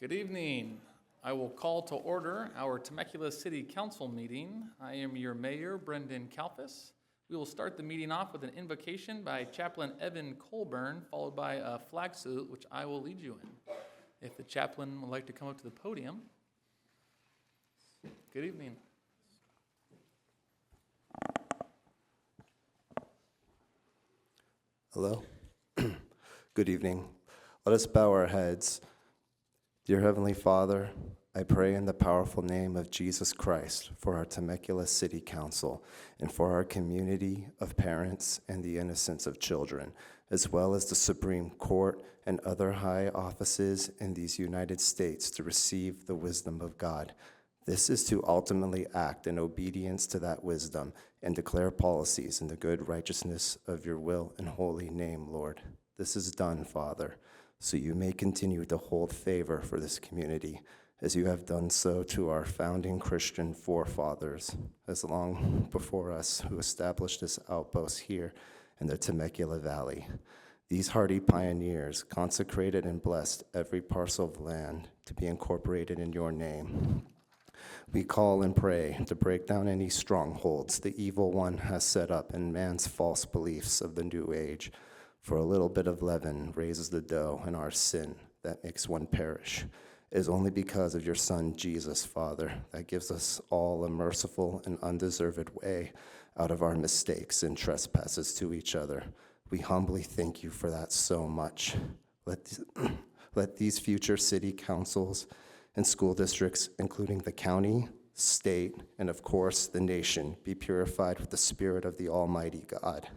Good evening. I will call to order our Temecula City Council meeting. I am your mayor, Brendan Kalfas. We will start the meeting off with an invocation by Chaplain Evan Colburn, followed by a flag salute, which I will lead you in. If the chaplain would like to come up to the podium. Good evening. Hello. Good evening. Let us bow our heads. Dear Heavenly Father, I pray in the powerful name of Jesus Christ for our Temecula City Council and for our community of parents and the innocence of children, as well as the Supreme Court and other high offices in these United States to receive the wisdom of God. This is to ultimately act in obedience to that wisdom and declare policies in the good righteousness of your will and holy name, Lord. This is done, Father, so you may continue to hold favor for this community, as you have done so to our founding Christian forefathers, as long before us, who established this outpost here in the Temecula Valley. These hardy pioneers consecrated and blessed every parcel of land to be incorporated in your name. We call and pray to break down any strongholds the evil one has set up in man's false beliefs of the new age. For a little bit of leaven raises the dough, and our sin that makes one perish. It is only because of your Son, Jesus, Father, that gives us all a merciful and undeserved way out of our mistakes and trespasses to each other. We humbly thank you for that so much. Let these future city councils and school districts, including the county, state, and of course the nation, be purified with the Spirit of the Almighty God,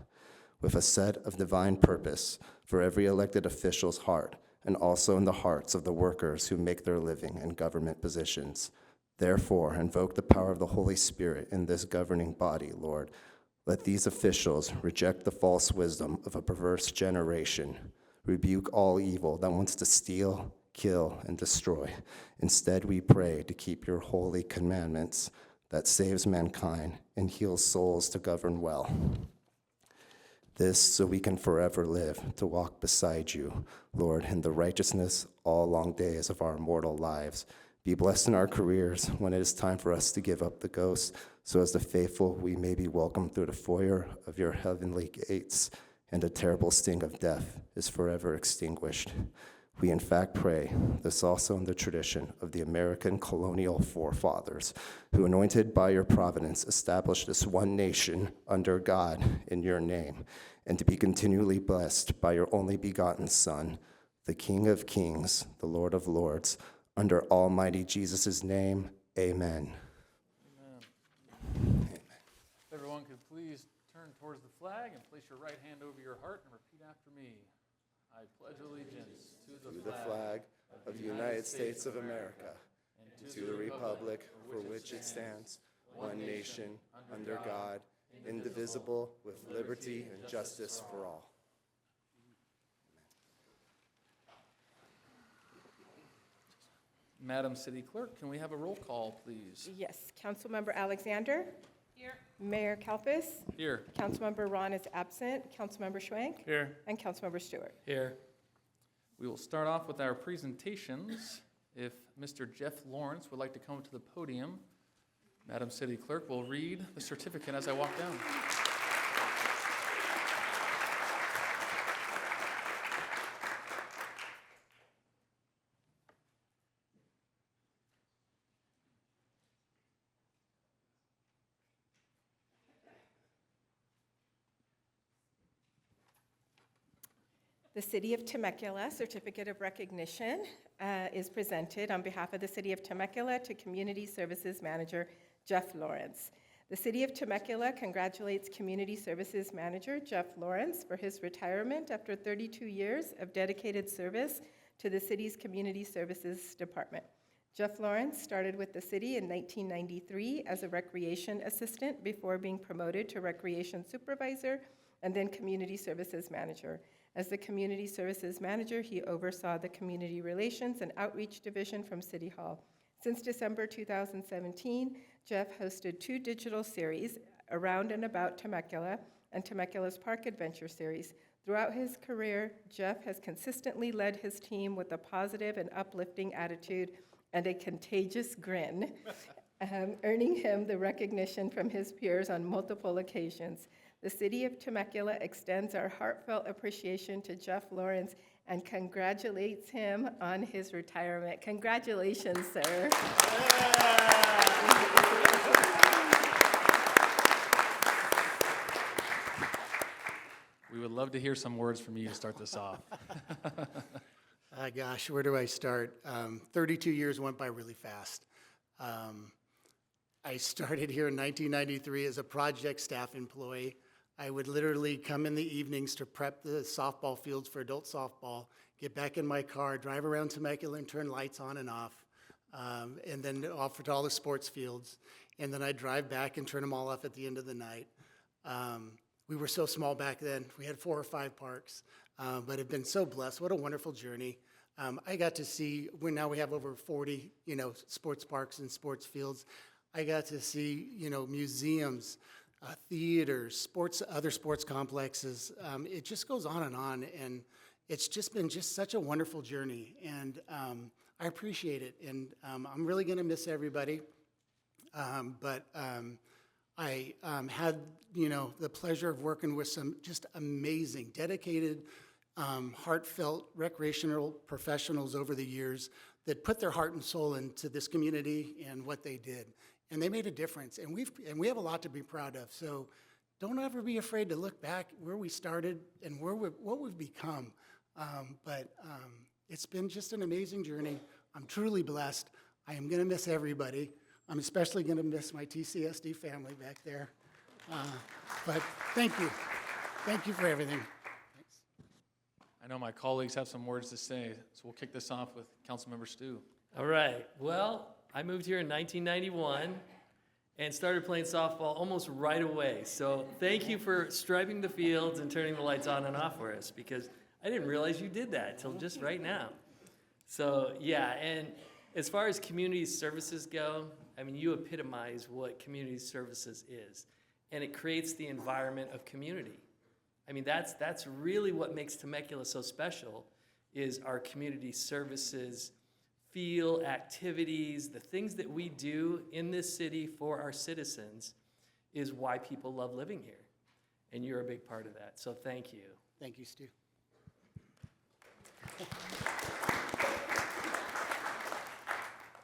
with a set of divine purpose for every elected official's heart, and also in the hearts of the workers who make their living in government positions. Therefore, invoke the power of the Holy Spirit in this governing body, Lord. Let these officials reject the false wisdom of a perverse generation, rebuke all evil that wants to steal, kill, and destroy. Instead, we pray to keep your holy commandments that saves mankind and heals souls to govern well. This so we can forever live to walk beside you, Lord, in the righteousness all long days of our mortal lives. Be blessed in our careers when it is time for us to give up the ghost, so as the faithful we may be welcomed through the foyer of your heavenly gates, and the terrible sting of death is forever extinguished. We in fact pray this also in the tradition of the American colonial forefathers, who anointed by your providence established this one nation under God in your name, and to be continually blessed by your only begotten Son, the King of kings, the Lord of lords, under Almighty Jesus' name, amen. Amen. Everyone could please turn towards the flag and place your right hand over your heart and repeat after me. I pledge allegiance to the flag of the United States of America, and to the republic for which it stands, one nation, under God, indivisible, with liberty and justice for all. Madam City Clerk, can we have a roll call, please? Yes. Councilmember Alexander? Here. Mayor Kalfas? Here. Councilmember Ron is absent. Councilmember Schwank? Here. And Councilmember Stewart. Here. We will start off with our presentations. If Mr. Jeff Lawrence would like to come to the podium, Madam City Clerk will read the certificate as I walk down. The City of Temecula Certificate of Recognition is presented on behalf of the City of Temecula to Community Services Manager Jeff Lawrence. The City of Temecula congratulates Community Services Manager Jeff Lawrence for his retirement after 32 years of dedicated service to the city's Community Services Department. Jeff Lawrence started with the city in 1993 as a recreation assistant before being promoted to recreation supervisor and then Community Services Manager. As the Community Services Manager, he oversaw the Community Relations and Outreach Division from City Hall. Since December 2017, Jeff hosted 2 digital series, Around and About Temecula and Temecula's Park Adventure Series, Throughout his career, Jeff has consistently led his team with a positive and uplifting attitude and a contagious grin, earning him the recognition from his peers on multiple occasions. The City of Temecula extends our heartfelt appreciation to Jeff Lawrence and congratulates him on his retirement. Congratulations, sir. We would love to hear some words from you to start this off. Gosh, where do I start? 32 years went by really fast. I started here in 1993 as a project staff employee. I would literally come in the evenings to prep the softball fields for adult softball, get back in my car, drive around Temecula and turn lights on and off, and then off to all the sports fields. And then I'd drive back and turn them all off at the end of the night. We were so small back then. We had 4 or 5 parks, but have been so blessed. What a wonderful journey. I got to see, now we have over 40, sports parks and sports fields. I got to see, museums, theaters, other sports complexes. It just goes on, and it's just been such a wonderful journey, and I appreciate it. And I'm really going to miss everybody, but I had, the pleasure of working with some just amazing, dedicated, heartfelt recreational professionals over the years that put their heart and soul into this community and what they did. And they made a difference, and we have a lot to be proud of. So don't ever be afraid to look back where we started and what we've become. But it's been just an amazing journey. I'm truly blessed. I am going to miss everybody. I'm especially going to miss my TCSD family back there. But thank you. Thank you for everything. Thanks. I know my colleagues have some words to say, so we'll kick this off with Councilmember Stu. All right. Well, I moved here in 1991 and started playing softball almost right away. So thank you for striping the fields and turning the lights on and off for us, because I didn't realize you did that until just right now. So yeah, and as far as community services go, I mean, you epitomize what community services is, and it creates the environment of community. I mean, that's really what makes Temecula so special, is our community services, feel, activities, the things that we do in this city for our citizens is why people love living here. And you're a big part of that, so thank you. Thank you, Stu.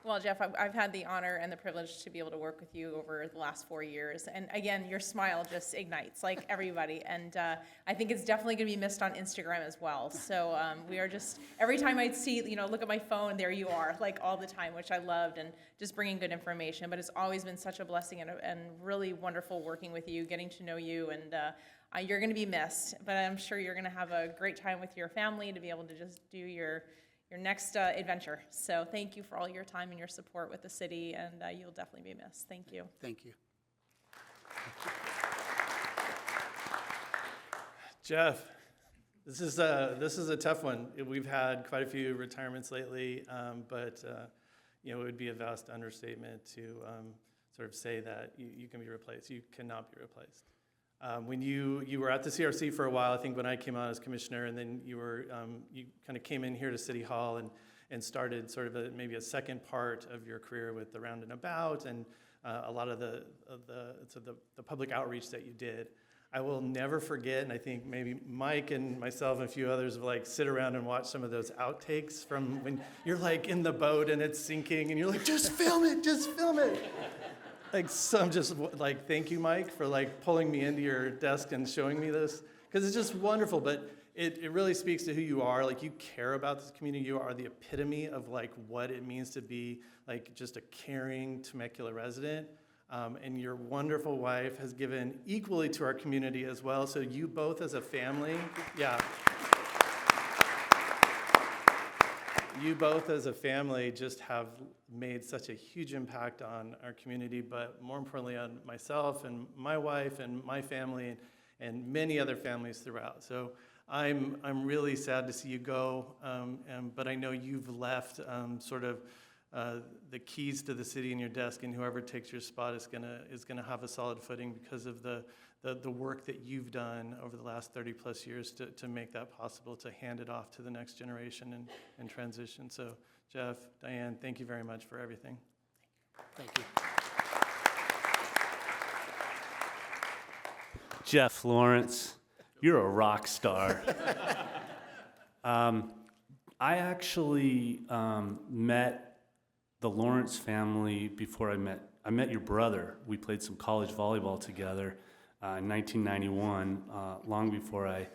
Well, Jeff, I've had the honor and the privilege to be able to work with you over the last 4 years. And again, your smile just ignites, like everybody. And I think it's definitely going to be missed on Instagram as well. So we are just, every time I see, look at my phone, there you are, like all the time, which I loved, and just bringing good information. But it's always been such a blessing and really wonderful working with you, getting to know you. And you're going to be missed. But I'm sure you're going to have a great time with your family to be able to just do your next adventure. So thank you for all your time and your support with the city, and you'll definitely be missed. Thank you. Thank you. Jeff, this is a tough one. We've had quite a few retirements lately, but it would be a vast understatement to sort of say that you can be replaced. You cannot be replaced. When you were at the CRC for a while, I think when I came on as commissioner, and then you kind of came in here to City Hall and started sort of maybe a second part of your career with the Round and About and a lot of the public outreach that you did. I will never forget, and I think maybe Mike and myself and a few others have sit around and watch some of those outtakes from when you're in the boat and it's sinking and you're like, just film it, just film it. So I'm just thank you, Mike, for pulling me into your desk and showing me this, because it's just wonderful. But it really speaks to who you are. You care about this community. You are the epitome of what it means to be just a caring Temecula resident. And your wonderful wife has given equally to our community as well. So you both as a family, yeah. You both as a family just have made such a huge impact on our community, but more importantly on myself and my wife and my family and many other families throughout. So I'm really sad to see you go, but I know you've left sort of the keys to the city in your desk, and whoever takes your spot is gonna have a solid footing because of the work that you've done over the last 30 plus years to make that possible, to hand it off to the next generation and transition. So Jeff, Diane, thank you very much for everything. Thank you. Jeff Lawrence, you're a rock star. I actually met the Lawrence family before I met your brother. We played some college volleyball together in 1991, long before I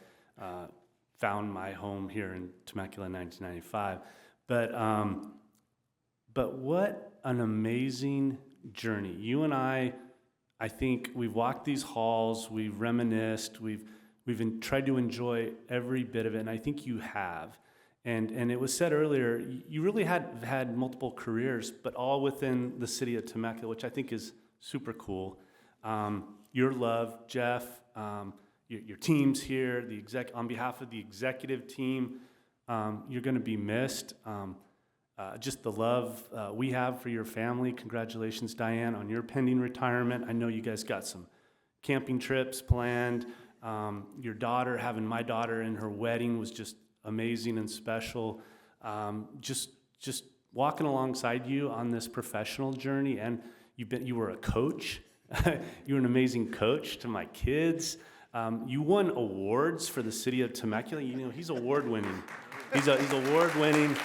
found my home here in Temecula in 1995. But what an amazing journey. You and I think we've walked these halls, we've reminisced, we've tried to enjoy every bit of it, and I think you have. And it was said earlier, you really had multiple careers, but all within the city of Temecula, which I think is super cool. Your love, Jeff, your team's here, on behalf of the executive team, you're going to be missed. Just the love we have for your family. Congratulations, Diane, on your pending retirement. I know you guys got some camping trips planned. Your daughter, having my daughter in her wedding was just amazing and special. Just walking alongside you on this professional journey, and you were a coach. You were an amazing coach to my kids. You won awards for the city of Temecula. You know, he's award-winning. He's award-winning.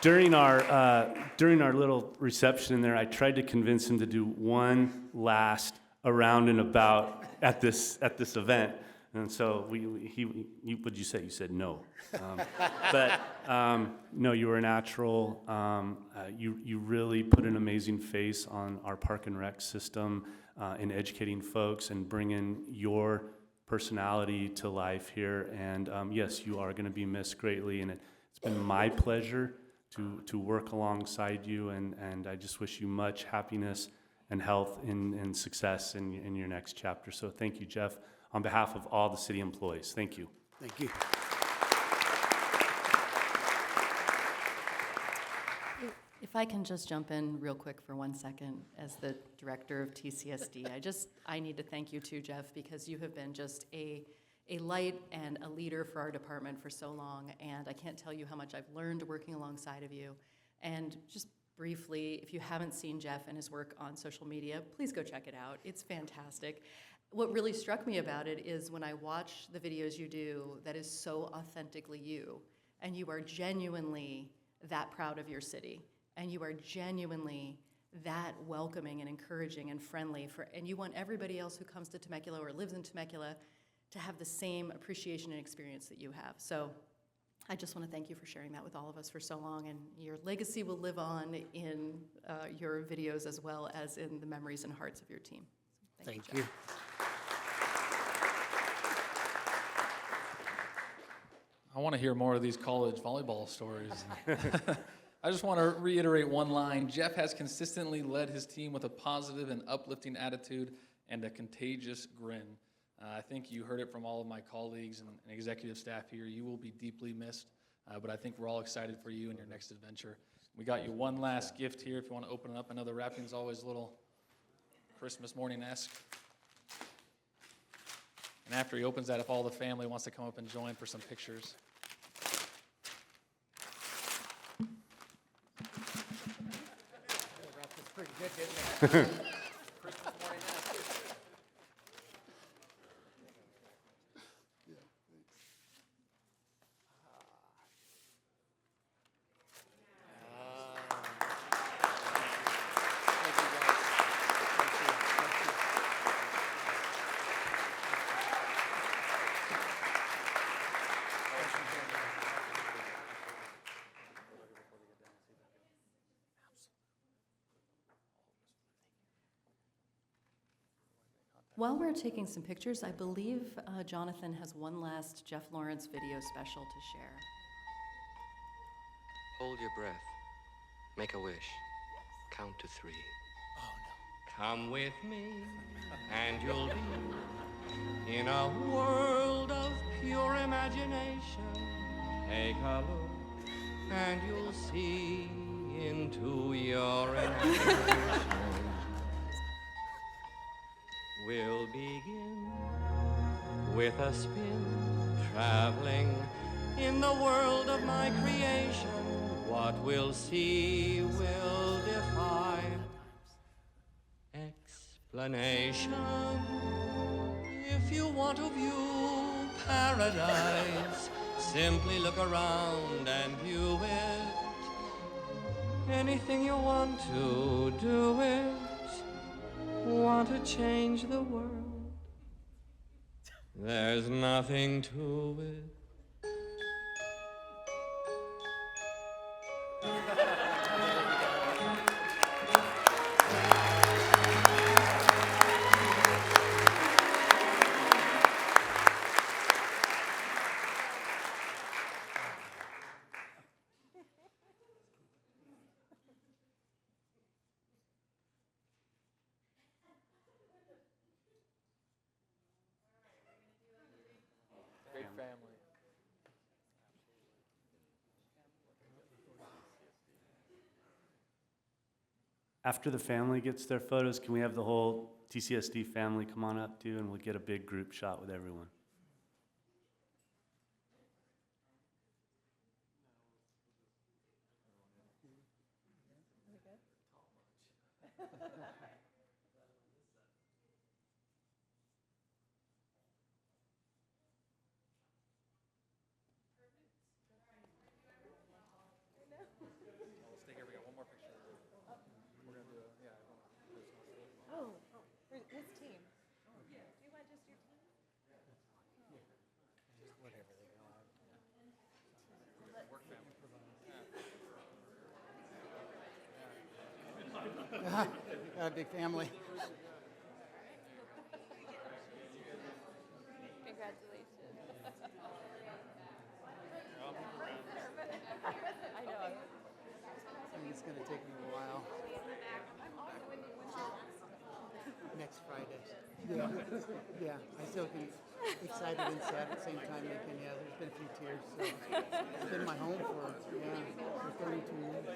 During our little reception in there, I tried to convince him to do one last around and about at this event. And so what'd you say? You said no. No, you were a natural. You really put an amazing face on our park and rec system in educating folks and bringing your personality to life here. And yes, you are going to be missed greatly. And it's been my pleasure to work alongside you. And I just wish you much happiness and health and success in your next chapter. So thank you, Jeff. On behalf of all the city employees, thank you. Thank you. If I can just jump in real quick for 1 second as the director of TCSD, I need to thank you too, Jeff, because you have been just a light and a leader for our department for so long, and I can't tell you how much I've learned working alongside of you. And just briefly, if you haven't seen Jeff and his work on social media, please go check it out. It's fantastic. What really struck me about it is when I watch the videos you do, that is so authentically you, and you are genuinely that proud of your city, and you are genuinely that welcoming and encouraging and friendly, and you want everybody else who comes to Temecula or lives in Temecula to have the same appreciation and experience that you have. So I just want to thank you for sharing that with all of us for so long, and your legacy will live on in your videos as well as in the memories and hearts of your team. So Thank you. you. I want to hear more of these college volleyball stories. I just want to reiterate one line. Jeff has consistently led his team with a positive and uplifting attitude and a contagious grin. I think you heard it from all of my colleagues and executive staff here. You will be deeply missed, but I think we're all excited for you and your next adventure. We got you one last gift here if you want to open it up. I know the wrapping's always a little Christmas morning-esque. And after he opens that, if all the family wants to come up and join for some pictures. While we're taking some pictures, I believe Jonathan has one last Jeff Lawrence video special to share. Hold your breath. Make a wish. Count to 3. Oh, no. Come with me, and you'll be in a world of pure imagination. Take a look and you'll see into your imagination. We'll begin with a spin, traveling in the world of my creation. What we'll see will defy explanation. If you want to view paradise, simply look around and view it. Anything you want to do it. Want to change the world? There's nothing to it. Great family. After the family gets their photos, can we have the whole TCSD family come on up too, and we'll get a big group shot with everyone. Let's take here. We got one more picture. We're gonna do a, yeah. His team. Do you want just your team? Got a big family. Congratulations. I think it's going to take me a while. Next Friday. Yeah. I still can excited and sad at the same time. Making, yeah, there's been a few tears. So it's been my home for 32 years.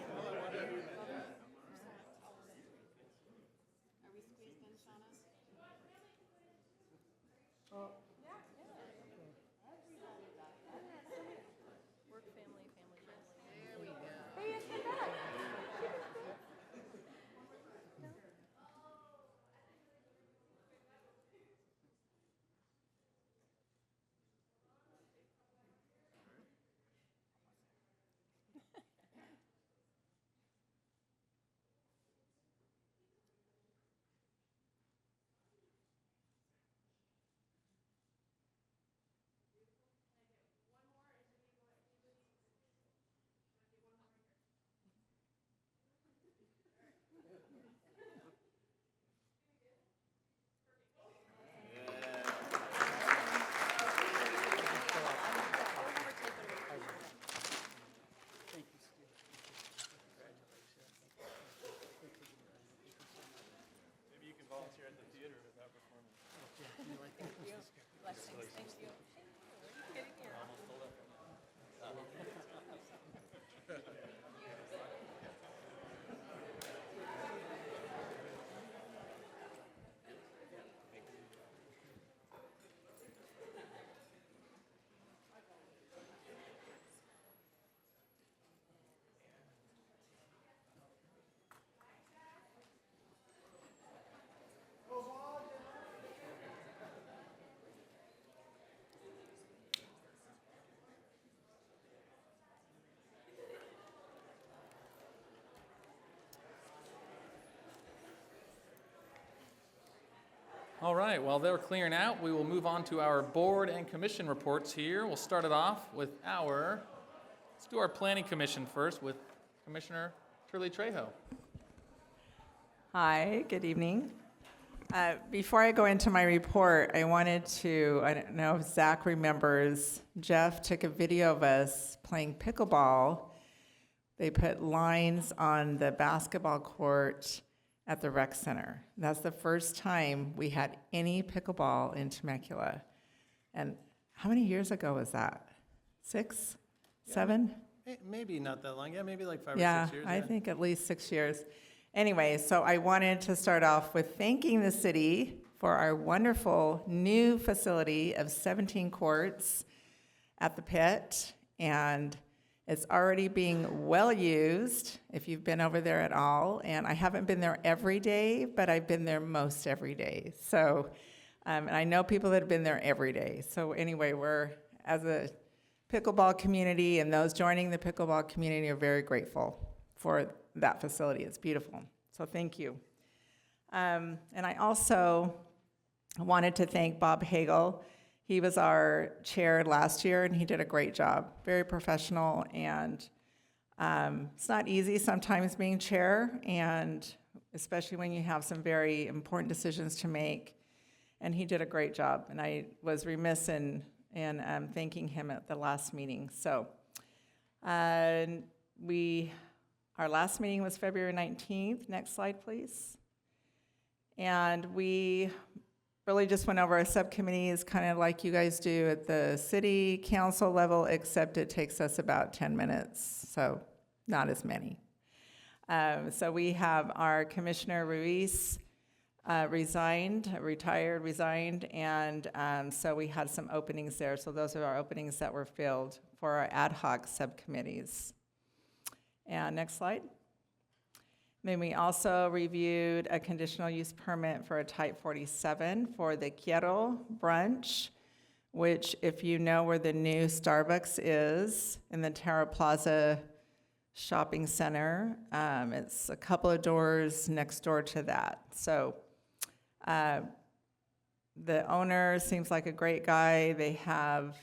All right, while they're clearing out, we will move on to our board and commission reports here. We'll start it off with let's do our planning commission first with Commissioner Turley Trejo. Hi, good evening. Before I go into my report, I wanted to, I don't know if Zach remembers, Jeff took a video of us playing pickleball. They put lines on the basketball court at the rec center. That's the first time we had any pickleball in Temecula. And how many years ago was that? 6, 7? Maybe not that long. Yeah, maybe like 5 or Yeah, 6 years. I think at least 6 years. Anyway, so I wanted to start off with thanking the city for our wonderful new facility of 17 courts at the pit, and it's already being well used, if you've been over there at all. And I haven't been there every day, but I've been there most every day. So, and I know people that have been there every day. So anyway, we're, as a pickleball community and those joining the pickleball community, are very grateful for that facility. It's beautiful. So thank you. And I also wanted to thank Bob Hagel. He was our chair last year, and he did a great job. Very professional, and it's not easy sometimes being chair, and especially when you have some very important decisions to make. And he did a great job, and I was remiss in thanking him at the last meeting. So, our last meeting was February 19th. Next slide, please. And we really just went over our subcommittees, kind of like you guys do at the city council level, except it takes us about 10 minutes, so not as many. So we have our Commissioner Ruiz resigned, and so we had some openings there. So those are our openings that were filled for our ad hoc subcommittees. And next slide. Then we also reviewed a conditional use permit for a type 47 for the Quiero brunch, which, if you know where the new Starbucks is in the Terra Plaza shopping center, it's a couple of doors next door to that. So the owner seems like a great guy. They have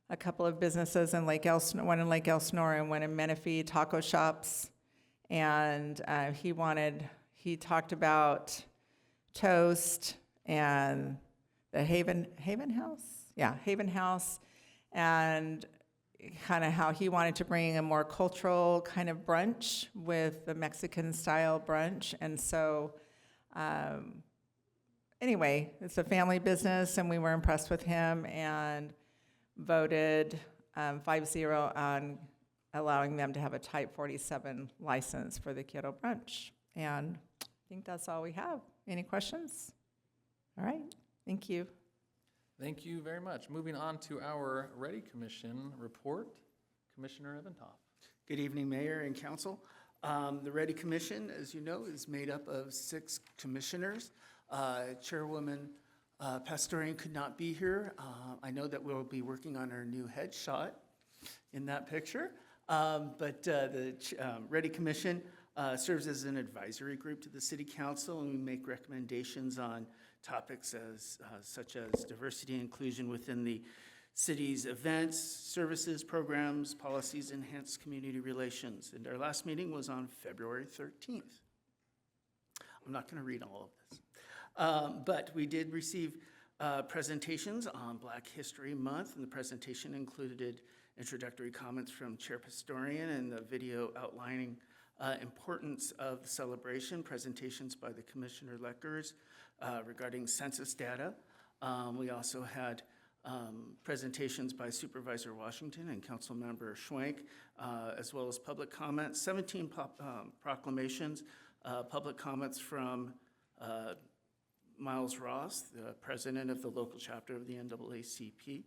a couple of businesses in Lake Elsinore, one in Lake Elsinore and one in Menifee, taco shops. And he talked about Toast and the Haven House? Yeah, Haven House, and kind of how he wanted to bring a more cultural kind of brunch with the Mexican style brunch. And so, anyway, it's a family business, and we were impressed with him and voted 5-0 on allowing them to have a type 47 license for the Quiero brunch. And I think that's all we have. Any questions? All right, thank you. Thank you very much. Moving on to our Ready Commission report, Commissioner Eventoff. Good evening, Mayor and Council. The Ready Commission, as you know, is made up of 6 commissioners. Chairwoman Pastorian could not be here. I know that we'll be working on our new headshot in that picture. But the Ready Commission serves as an advisory group to the City Council, and we make recommendations on topics such as diversity and inclusion within the city's events, services, programs, policies, enhanced community relations. And our last meeting was on February 13th. I'm not going to read all of this. But we did receive presentations on Black History Month, and the presentation included introductory comments from Chair Pastorian and the video outlining importance of the celebration, presentations by the Commissioner Leckers regarding census data. We also had presentations by Supervisor Washington and Councilmember Schwenk, as well as public comments, 17 proclamations, public comments from Miles Ross, the president of the local chapter of the NAACP.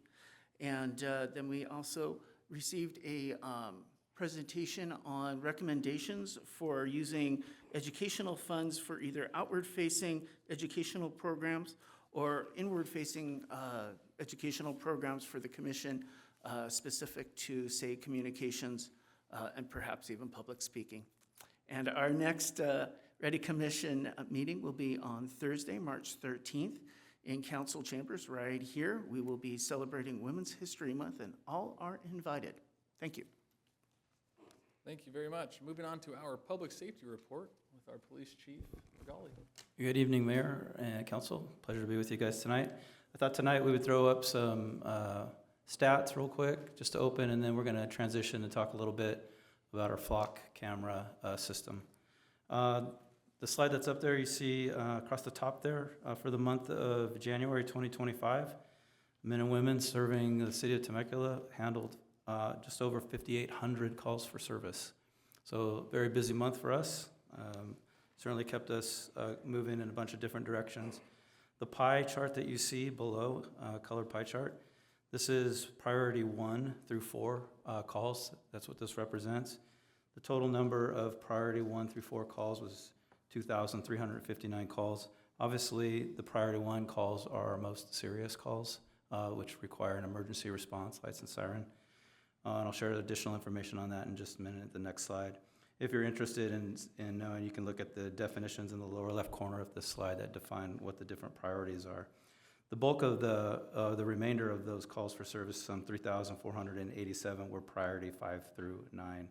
And then we also received a presentation on recommendations for using educational funds for either outward-facing educational programs or inward-facing educational programs for the commission, specific to, say, communications and perhaps even public speaking. And our next Ready Commission meeting will be on Thursday, March 13th. In council chambers right here. We will be celebrating Women's History Month, and all are invited. Thank you. Thank you very much. Moving on to our public safety report with our police chief, Regali. Good evening, Mayor and Council. Pleasure to be with you guys tonight. I thought tonight we would throw up some stats real quick, just to open, and then we're going to transition and talk a little bit about our flock camera system. The slide that's up there, you see across the top there, for the month of January 2025, men and women serving the city of Temecula handled just over 5,800 calls for service. So very busy month for us. Certainly kept us moving in a bunch of different directions. The pie chart that you see below, colored pie chart, this is priority 1 through 4 calls. That's what this represents. The total number of priority 1 through 4 calls was 2,359 calls. Obviously, the priority 1 calls are our most serious calls, which require an emergency response, lights and siren. And I'll share additional information on that in just a minute at the next slide. If you're interested in knowing, you can look at the definitions in the lower left corner of this slide that define what the different priorities are. The bulk of the remainder of those calls for service, some 3,487, were priority 5 through 9,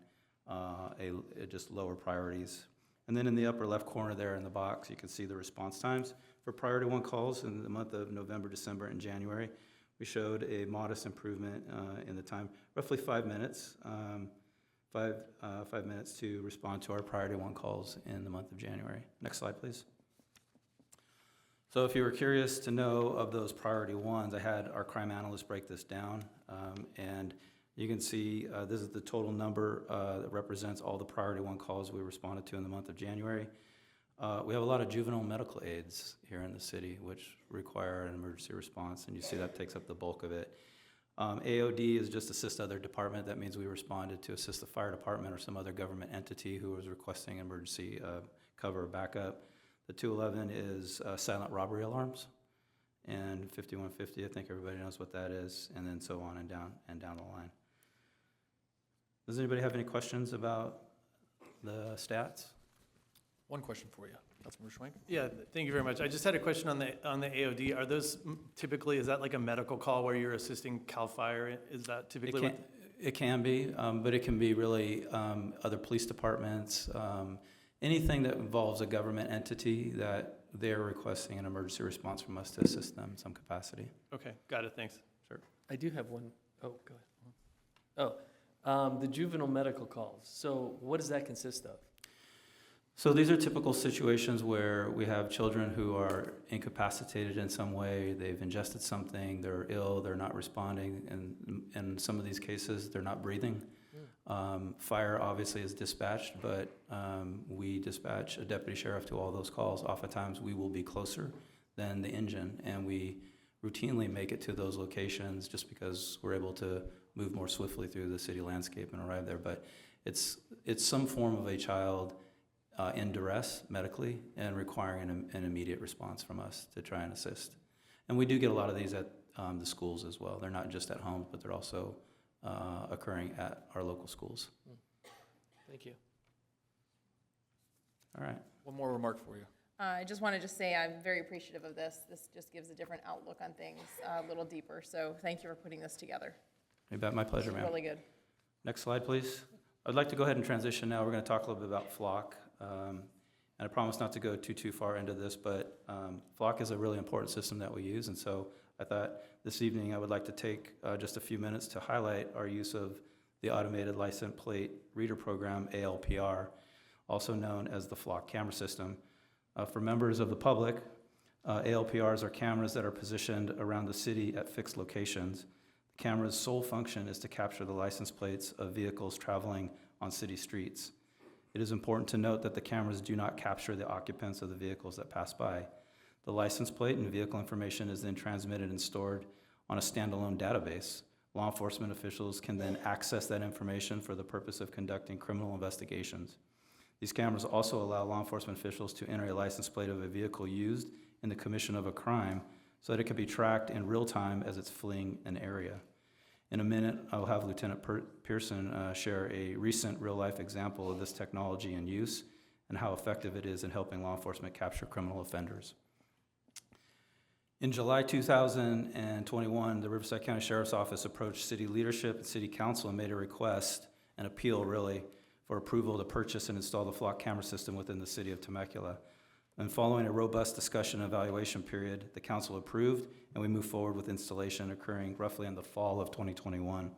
just lower priorities. And then in the upper left corner there in the box, you can see the response times. For priority 1 calls in the month of November, December, and January, we showed a modest improvement in the time, roughly 5 minutes. 5 minutes to respond to our priority 1 calls in the month of January. Next slide, please. So if you were curious to know of those priority 1s, I had our crime analyst break this down, and you can see this is the total number that represents all the priority 1 calls we responded to in the month of January. We have a lot of juvenile medical aids here in the city, which require an emergency response, and you see that takes up the bulk of it. AOD is just assist other department. That means we responded to assist the fire department or some other government entity who was requesting emergency cover or backup. The 211 is silent robbery alarms, and 5150, I think everybody knows what that is, and then so on and down the line. Does anybody have any questions about the stats? One question for you, Councilmember Schwenk. Yeah, thank you very much. I just had a question on the AOD. Are those typically, is that like a medical call where you're assisting CAL FIRE? Is that typically It can be, but it can be really other police departments, anything that involves a government entity that they're requesting an emergency response from us to assist them in some capacity. Okay, got it, thanks. Sure. I do have one. Oh, go ahead. The juvenile medical calls. So what does that consist of? So these are typical situations where we have children who are incapacitated in some way. They've ingested something, they're ill, they're not responding, and in some of these cases, they're not breathing. Fire obviously is dispatched, but we dispatch a deputy sheriff to all those calls. Oftentimes, we will be closer than the engine, and we routinely make it to those locations just because we're able to move more swiftly through the city landscape and arrive there. But it's some form of a child in duress medically and requiring an immediate response from us to try and assist. And we do get a lot of these at the schools as well. They're not just at home, but they're also occurring at our local schools. Thank you. All right. One more remark for you. I just wanted to say I'm very appreciative of this. This just gives a different outlook on things, a little deeper. So thank you for putting this together. You bet, my pleasure, ma'am. Really good. Next slide, please. I'd like to go ahead and transition now. We're going to talk a little bit about Flock. And I promise not to go too far into this, but Flock is a really important system that we use. And so I thought this evening I would like to take just a few minutes to highlight our use of the Automated License Plate Reader Program, ALPR, also known as the Flock camera system. For members of the public, ALPRs are cameras that are positioned around the city at fixed locations. The camera's sole function is to capture the license plates of vehicles traveling on city streets. It is important to note that the cameras do not capture the occupants of the vehicles that pass by. The license plate and vehicle information is then transmitted and stored on a standalone database. Law enforcement officials can then access that information for the purpose of conducting criminal investigations. These cameras also allow law enforcement officials to enter a license plate of a vehicle used in the commission of a crime so that it can be tracked in real time as it's fleeing an area. In a minute, I'll have Lieutenant Pearson share a recent real-life example of this technology in use and how effective it is in helping law enforcement capture criminal offenders. In July 2021, the Riverside County Sheriff's Office approached city leadership and city council and made a request, an appeal really, for approval to purchase and install the Flock camera system within the city of Temecula. And following a robust discussion and evaluation period, the council approved and we moved forward with installation occurring roughly in the fall of 2021.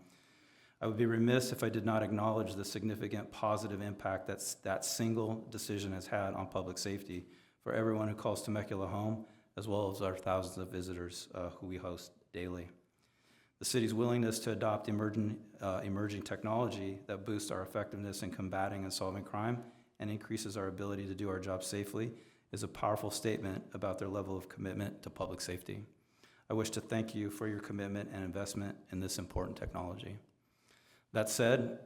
I would be remiss if I did not acknowledge the significant positive impact that single decision has had on public safety for everyone who calls Temecula home, as well as our thousands of visitors who we host daily. The city's willingness to adopt emerging technology that boosts our effectiveness in combating and solving crime and increases our ability to do our job safely is a powerful statement about their level of commitment to public safety. I wish to thank you for your commitment and investment in this important technology. That said,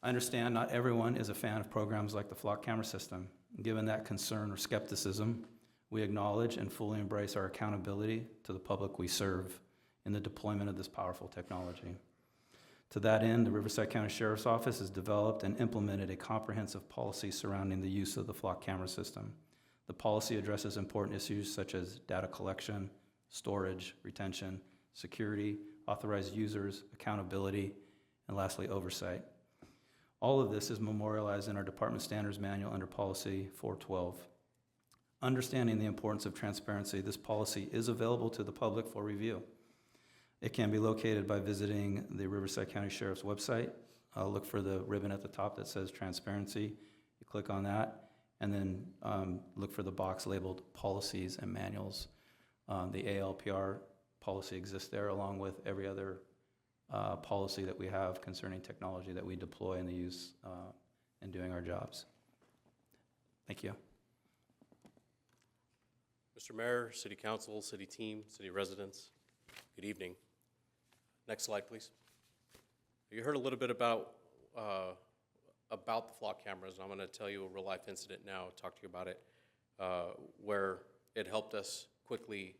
I understand not everyone is a fan of programs like the flock camera system. Given that concern or skepticism, we acknowledge and fully embrace our accountability to the public we serve in the deployment of this powerful technology. To that end, the Riverside County Sheriff's Office has developed and implemented a comprehensive policy surrounding the use of the flock camera system. The policy addresses important issues such as data collection, storage, retention, security, authorized users, accountability, and lastly, oversight. All of this is memorialized in our Department Standards Manual under Policy 412. Understanding the importance of transparency, this policy is available to the public for review. It can be located by visiting the Riverside County Sheriff's website. Look for the ribbon at the top that says Transparency. You click on that, and then look for the box labeled Policies and Manuals. The ALPR policy exists there, along with every other policy that we have concerning technology that we deploy in the use in doing our jobs. Thank you. Mr. Mayor, City Council, City Team, City residents, good evening. Next slide, please. You heard a little bit about the flock cameras, and I'm going to tell you a real-life incident now, talk to you about it, where it helped us quickly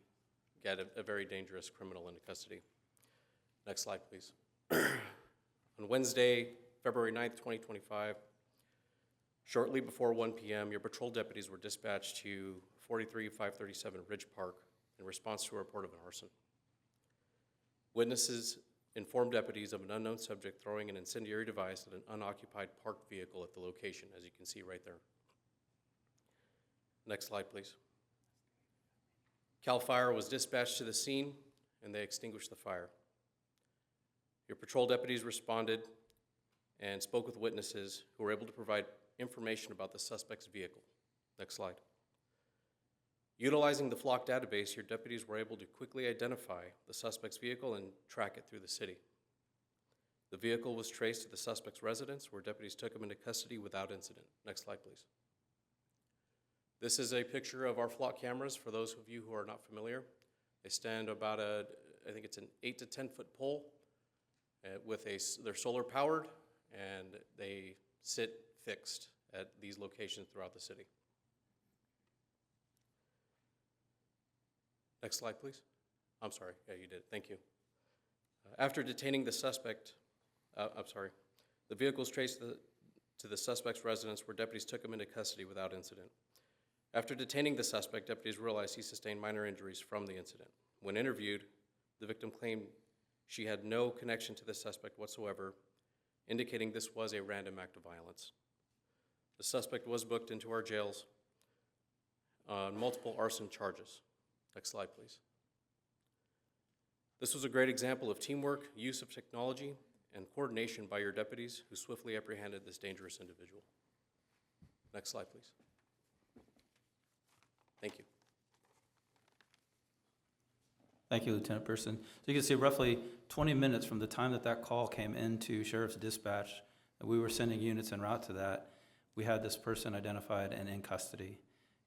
get a very dangerous criminal into custody. Next slide, please. On Wednesday, February 9th, 2025, shortly before 1 p.m., your patrol deputies were dispatched to 43537 Ridge Park in response to a report of an arson. Witnesses informed deputies of an unknown subject throwing an incendiary device at an unoccupied parked vehicle at the location, as you can see right there. Next slide, please. CAL FIRE was dispatched to the scene, and they extinguished the fire. Your patrol deputies responded and spoke with witnesses who were able to provide information about the suspect's vehicle. Next slide. Utilizing the flock database, your deputies were able to quickly identify the suspect's vehicle and track it through the city. The vehicle was traced to the suspect's residence, where deputies took him into custody without incident. Next slide, please. This is a picture of our flock cameras for those of you who are not familiar. They stand about I think it's an 8 to 10 foot pole with they're solar powered, and they sit fixed at these locations throughout the city. Next slide, please. I'm sorry, yeah, you did, thank you. After detaining the suspect, the vehicle was traced to the suspect's residence, where deputies took him into custody without incident. After detaining the suspect, deputies realized he sustained minor injuries from the incident. When interviewed, the victim claimed she had no connection to the suspect whatsoever, indicating this was a random act of violence. The suspect was booked into our jails on multiple arson charges. Next slide, please. This was a great example of teamwork, use of technology, and coordination by your deputies who swiftly apprehended this dangerous individual. Next slide, please. Thank you. Thank you, Lieutenant Pearson. So you can see roughly 20 minutes from the time that call came into Sheriff's Dispatch, that we were sending units en route to that, we had this person identified and in custody.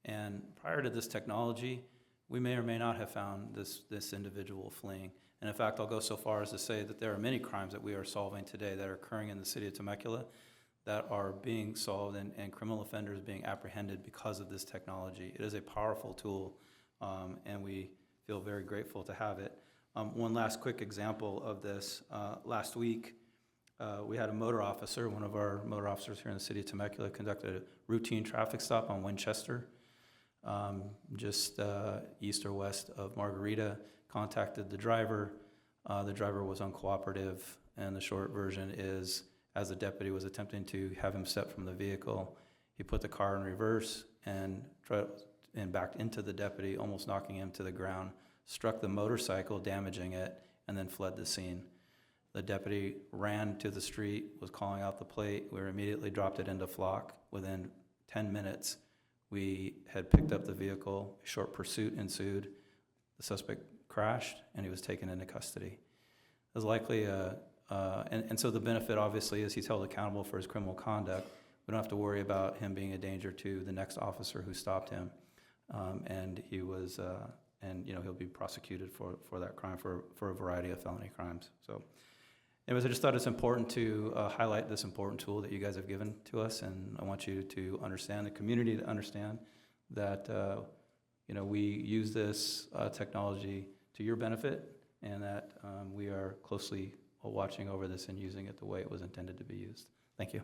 And prior to this technology, we may or may not have found this individual fleeing. And in fact, I'll go so far as to say that there are many crimes that we are solving today that are occurring in the city of Temecula that are being solved and criminal offenders being apprehended because of this technology. It is a powerful tool, and we feel very grateful to have it. One last quick example of this. Last week, we had a motor officer, one of our motor officers here in the city of Temecula, conducted a routine traffic stop on Winchester, just east or west of Margarita, contacted the driver. The driver was uncooperative, and the short version is, as the deputy was attempting to have him step from the vehicle, he put the car in reverse and backed into the deputy, almost knocking him to the ground, struck the motorcycle, damaging it, and then fled the scene. The deputy ran to the street, was calling out the plate. We immediately dropped it into flock. Within 10 minutes, we had picked up the vehicle. A short pursuit ensued. The suspect crashed, and he was taken into custody. It was likely, and so the benefit obviously is he's held accountable for his criminal conduct. We don't have to worry about him being a danger to the next officer who stopped him. And he was, and he'll be prosecuted for that crime, for a variety of felony crimes. So anyways, I just thought it's important to highlight this important tool that you guys have given to us, and I want you to understand, the community to understand that, we use this technology to your benefit, and that we are closely watching over this and using it the way it was intended to be used. Thank you.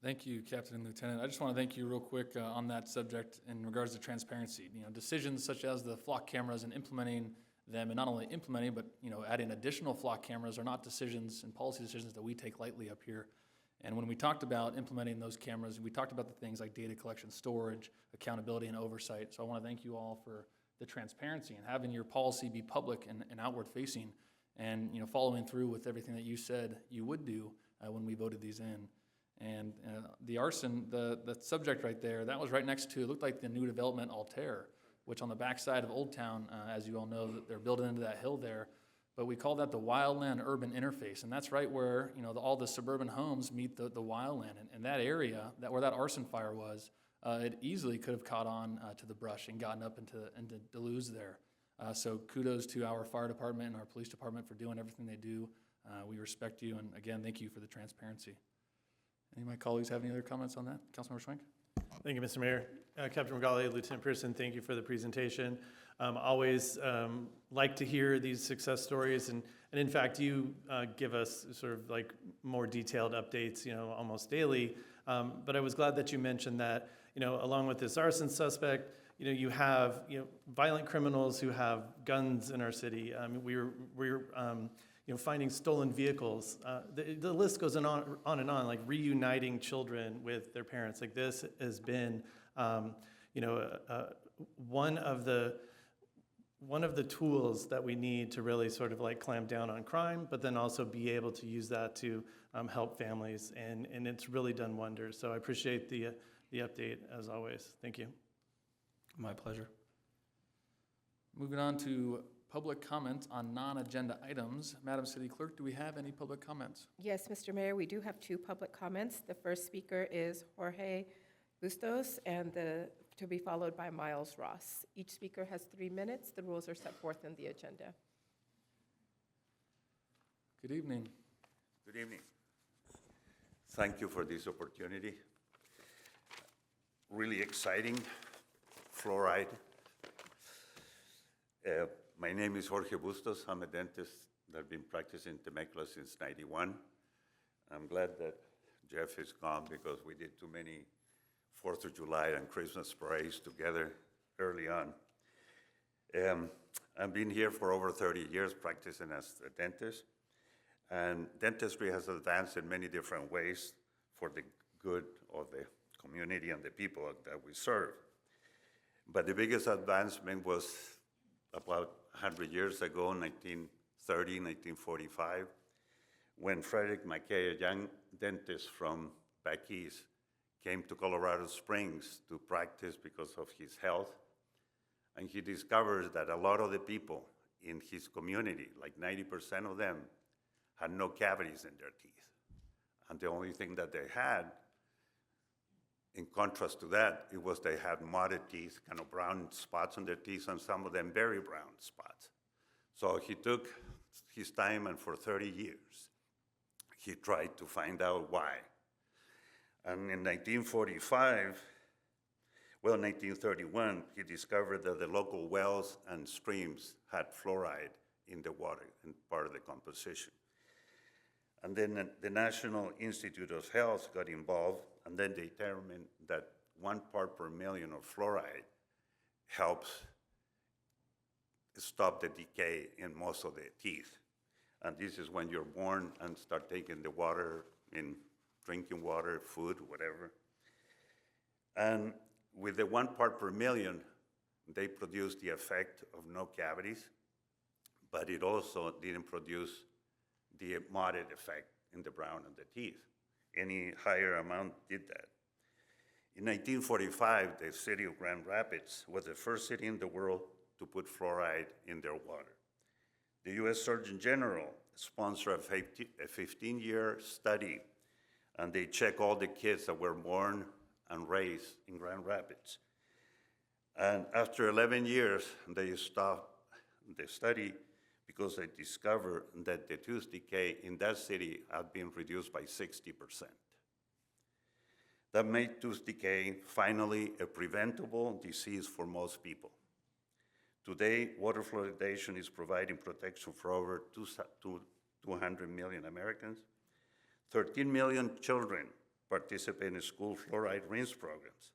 Thank you, Captain and Lieutenant. I just want to thank you real quick on that subject in regards to transparency. Decisions such as the flock cameras and implementing them, and not only implementing, but adding additional flock cameras are not decisions and policy decisions that we take lightly up here. And when we talked about implementing those cameras, we talked about the things like data collection, storage, accountability, and oversight. So I want to thank you all for the transparency and having your policy be public and outward facing, and following through with everything that you said you would do when we voted these in. And the arson, the subject right there, that was right next to, it looked like the new development Altair, which on the backside of Old Town, as you all know, that they're building into that hill there. But we call that the wildland urban interface, and that's right where all the suburban homes meet the wildland. And that area, where that arson fire was, it easily could have caught on to the brush and gotten up into Duluth there. So kudos to our fire department and our police department for doing everything they do. We respect you, and again, thank you for the transparency. Any of my colleagues have any other comments on that? Councilmember Schwenk? Thank you, Mr. Mayor. Captain Regali, Lieutenant Pearson, thank you for the presentation. Always like to hear these success stories, and in fact, you give us sort of like more detailed updates, almost daily. But I was glad that you mentioned that, along with this arson suspect, you have violent criminals who have guns in our city. We're finding stolen vehicles. The list goes on and on, like reuniting children with their parents. Like this has been, one of the tools that we need to really sort of like clamp down on crime, but then also be able to use that to help families, and it's really done wonders. So I appreciate the update as always. Thank you. My pleasure. Moving on to public comments on non-agenda items. Madam City Clerk, do we have any public comments? Yes, Mr. Mayor, we do have 2 public comments. The first speaker is Jorge Bustos, and to be followed by Miles Ross. Each speaker has 3 minutes. The rules are set forth in the agenda. Good evening. Good evening. Thank you for this opportunity. Really exciting. Fluoride. My name is Jorge Bustos. I'm a dentist that's been practicing in Temecula since '91. I'm glad that Jeff is gone because we did too many 4th of July and Christmas parades together early on. I've been here for over 30 years practicing as a dentist, and dentistry has advanced in many different ways for the good of the community and the people that we serve. But the biggest advancement was about 100 years ago, 1930, 1945, when Frederick McKay, a young dentist from back east, came to Colorado Springs to practice because of his health. And he discovered that a lot of the people in his community, like 90% of them, had no cavities in their teeth. And the only thing that they had, in contrast to that, it was they had mottled teeth, kind of brown spots on their teeth, and some of them very brown spots. So he took his time, and for 30 years, he tried to find out why. And in 1931, he discovered that the local wells and streams had fluoride in the water and part of the composition. And then the National Institute of Health got involved, and then they determined that 1 part per million of fluoride helps stop the decay in most of the teeth. And this is when you're born and start taking the water in drinking water, food, whatever. And with the 1 part per million, they produced the effect of no cavities, but it also didn't produce the mottled effect in the brown of the teeth. Any higher amount did that. In 1945, the city of Grand Rapids was the first city in the world to put fluoride in their water. The U.S. Surgeon General sponsored a 15-year study, and they check all the kids that were born and raised in Grand Rapids. And after 11 years, they stopped the study because they discovered that the tooth decay in that city had been reduced by 60%. That made tooth decay finally a preventable disease for most people. Today, water fluoridation is providing protection for over 200 million Americans. 13 million children participate in school fluoride rinse programs.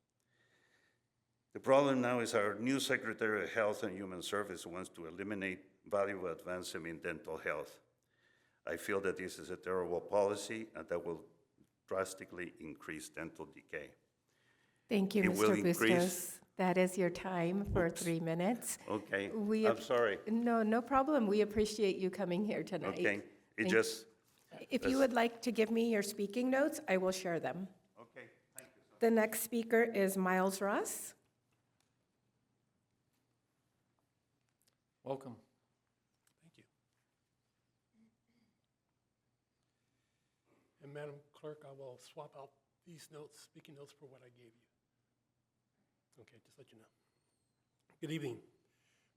The problem now is our new Secretary of Health and Human Services wants to eliminate valuable advancement in dental health. I feel that this is a terrible policy and that will drastically increase dental decay. Thank you, It will Mr. Bustos. increase- That is your time for 3 minutes. Okay, We I'm sorry. No, no problem. We appreciate you coming here tonight. Okay, it Thank- just, If you would like to give me your speaking notes, I will share them. okay, thank you. The next speaker is Miles Ross. Welcome. Thank you. And Madam Clerk, I will swap out these notes, speaking notes, for what I gave you. Okay, just let you know. Good evening,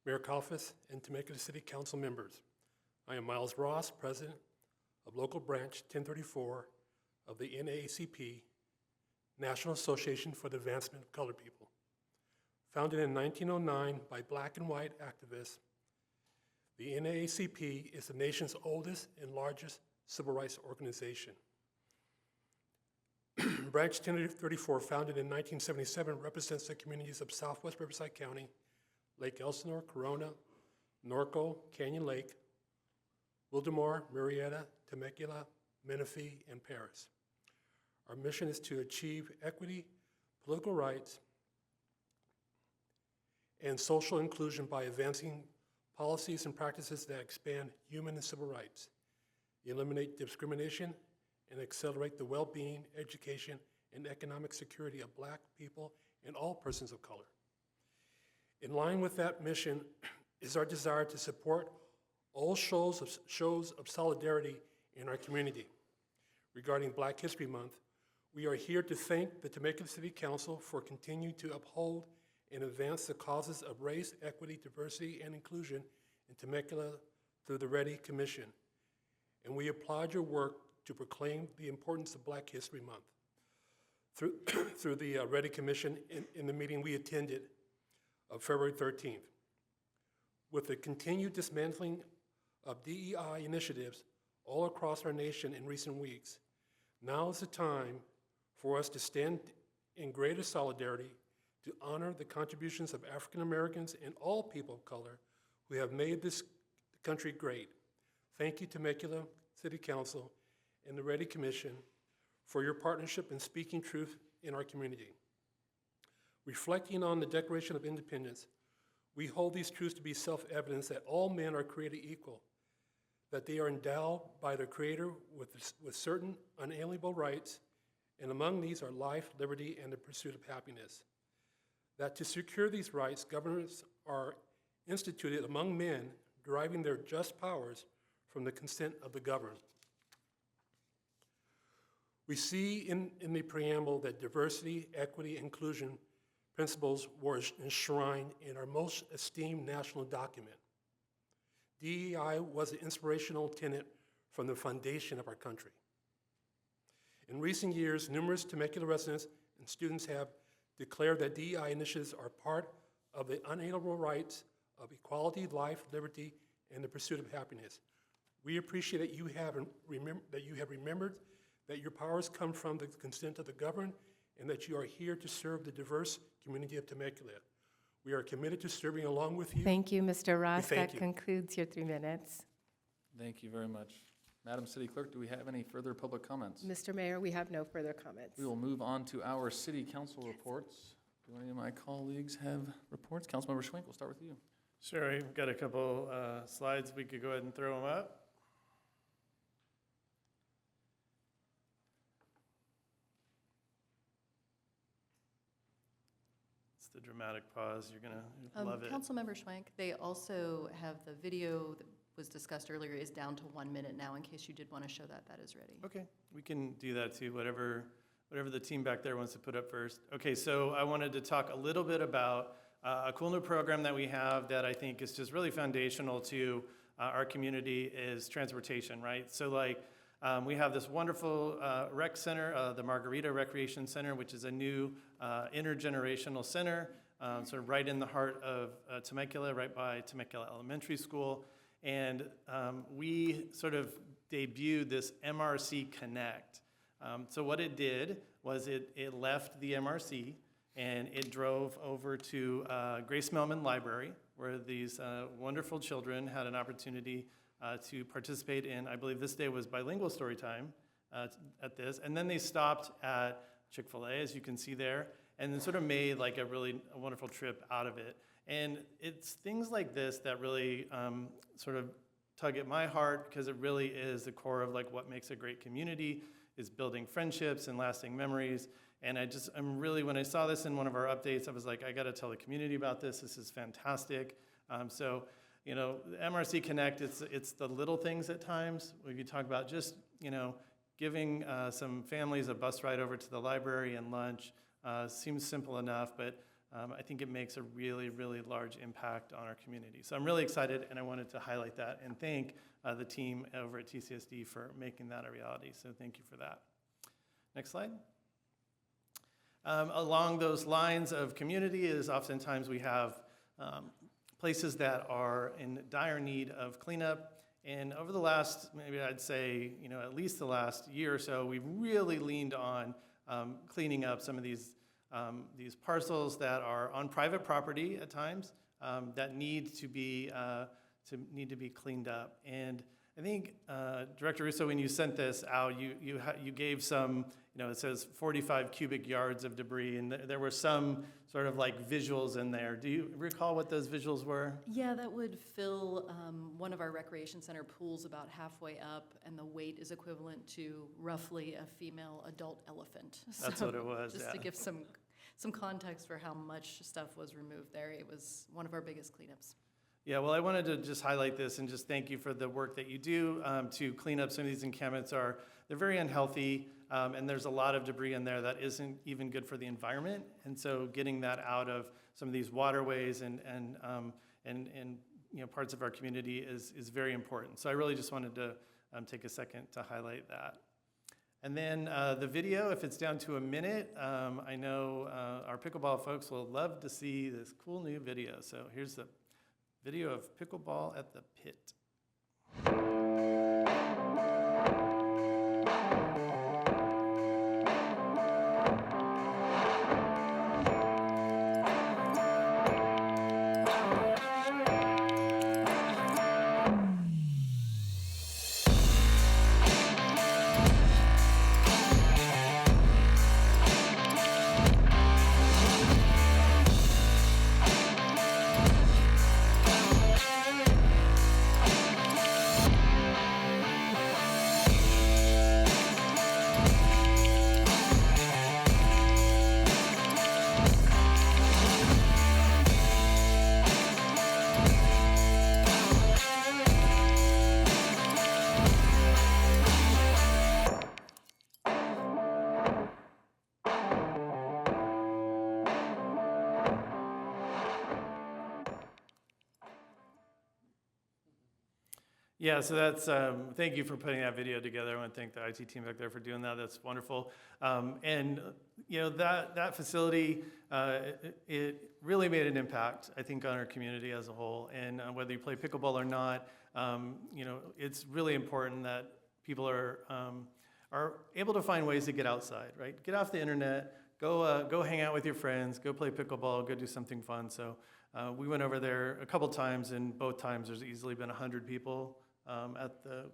Mayor Kalfas and Temecula City Council members. I am Miles Ross, President of Local Branch 1034 of the NAACP, National Association for the Advancement of Colored People. Founded in 1909 by black and white activists, the NAACP is the nation's oldest and largest civil rights organization. Branch 1034, founded in 1977, represents the communities of Southwest Riverside County, Lake Elsinore, Corona, Norco, Canyon Lake, Wildomar, Murrieta, Temecula, Menifee, and Paris. Our mission is to achieve equity, political rights, and social inclusion by advancing policies and practices that expand human and civil rights, eliminate discrimination, and accelerate the well-being, education, and economic security of black people and all persons of color. In line with that mission is our desire to support all shows of solidarity in our community. Regarding Black History Month, we are here to thank the Temecula City Council for continuing to uphold and advance the causes of race, equity, diversity, and inclusion in Temecula through the Ready Commission. And we applaud your work to proclaim the importance of Black History Month. Through the Ready Commission in the meeting we attended of February 13th. With the continued dismantling of DEI initiatives all across our nation in recent weeks, now is the time for us to stand in greater solidarity to honor the contributions of African Americans and all people of color who have made this country great. Thank you, Temecula City Council and the Ready Commission, for your partnership in speaking truth in our community. Reflecting on the Declaration of Independence, we hold these truths to be self-evident that all men are created equal, that they are endowed by their Creator with certain unalienable rights, and among these are life, liberty, and the pursuit of happiness. That to secure these rights, governments are instituted among men, deriving their just powers from the consent of the governed. We see in the preamble that diversity, equity, inclusion principles were enshrined in our most esteemed national document. DEI was an inspirational tenet from the foundation of our country. In recent years, numerous Temecula residents and students have declared that DEI initiatives are part of the unalienable rights of equality, life, liberty, and the pursuit of happiness. We appreciate that you have remembered that your powers come from the consent of the governed and that you are here to serve the diverse community of Temecula. We are committed to serving along with you. Thank you, Mr. Ross. thank That you. concludes your 3 minutes. Thank you very much. Madam City Clerk, do we have any further public comments? Mr. Mayor, we have no further comments. We will move on to our city council reports. Do any of my colleagues have reports? Councilmember Schwenk, we'll start with you. Sure, we've got a couple slides. We could go ahead and throw them up. the dramatic pause. You're gonna love it. Councilmember Schwank, they also have the video that was discussed earlier is down to 1 minute now, in case you did want to show that, that is ready. Okay, we can do that too, whatever the team back there wants to put up first. Okay, so I wanted to talk a little bit about a cool new program that we have that I think is just really foundational to our community is transportation, right? So like, we have this wonderful rec center, the Margarita Recreation Center, which is a new intergenerational center, sort of right in the heart of Temecula, right by Temecula Elementary School. And we sort of debuted this MRC Connect. So what it did was it left the MRC and it drove over to Grace Melman Library, where these wonderful children had an opportunity to participate in, I believe this day was bilingual story time at this. And then they stopped at Chick-fil-A, as you can see there, and then sort of made like a really wonderful trip out of it. And it's things like this that really sort of tug at my heart, because it really is the core of like what makes a great community, is building friendships and lasting memories. And I'm really, when I saw this in one of our updates, I was like, I gotta tell the community about this. This is fantastic. So, you know, the MRC Connect, it's the little things at times. When you talk about just, you know, giving some families a bus ride over to the library and lunch, seems simple enough, but I think it makes a really, really large impact on our community. So I'm really excited, and I wanted to highlight that and thank the team over at TCSD for making that a reality. So thank you for that. Next slide. Along those lines of community is oftentimes we have places that are in dire need of cleanup. And over the last, maybe I'd say, you know, at least the last year or so, we've really leaned on cleaning up some of these parcels that are on private property at times that need to be cleaned up. And I think Director Russo, when you sent this out, you gave some, you know, it says 45 cubic yards of debris, and there were some sort of like visuals in there. Do you recall what those visuals were? Yeah, that would fill one of our recreation center pools about halfway up, and the weight is equivalent to roughly a female adult elephant. That's what it was, Just yeah. to give some context for how much stuff was removed there, it was one of our biggest cleanups. Yeah, well, I wanted to just highlight this and just thank you for the work that you do to clean up some of these encampments. They're very unhealthy, and there's a lot of debris in there that isn't even good for the environment. And so getting that out of some of these waterways and you know, parts of our community is very important. So I really just wanted to take a second to highlight that. And then the video, if it's down to a minute, I know our pickleball folks will love to see this cool new video. So here's the video of pickleball at the pit. Yeah, so that's, thank you for putting that video together. I want to thank the IT team back there for doing that. That's wonderful. And, you know, that facility, it really made an impact, I think, on our community as a whole. And whether you play pickleball or not, you know, it's really important that people are able to find ways to get outside, right? Get off the internet, go hang out with your friends, go play pickleball, go do something fun. So we went over there a couple times, and both times there's easily been 100 people at the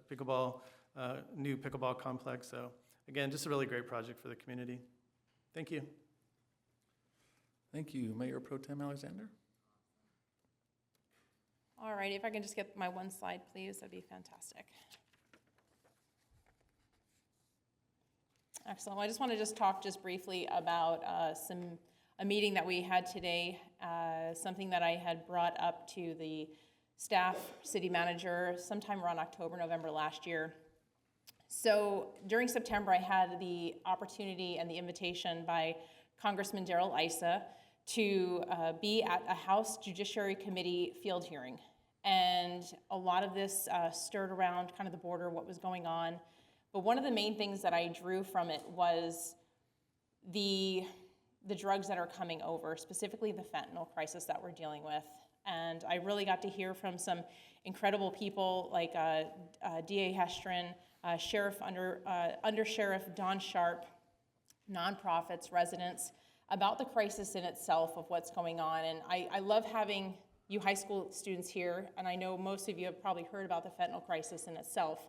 new pickleball complex. So again, just a really great project for the community. Thank you. Thank you, Mayor Pro Tem Alexander. All right, if I can just get my one slide, please, that'd be fantastic. Excellent. Well, I just want to talk briefly about some a meeting that we had today, something that I had brought up to the staff, city manager, sometime around October, November last year. So during September, I had the opportunity and the invitation by Congressman Darrell Issa to be at a House Judiciary Committee field hearing. And a lot of this stirred around kind of the border, what was going on. But one of the main things that I drew from it was the drugs that are coming over, specifically the fentanyl crisis that we're dealing with. And I really got to hear from some incredible people like DA Hestrin, Under Sheriff Don Sharp, nonprofits, residents, about the crisis in itself of what's going on. And I love having you high school students here, and I know most of you have probably heard about the fentanyl crisis in itself,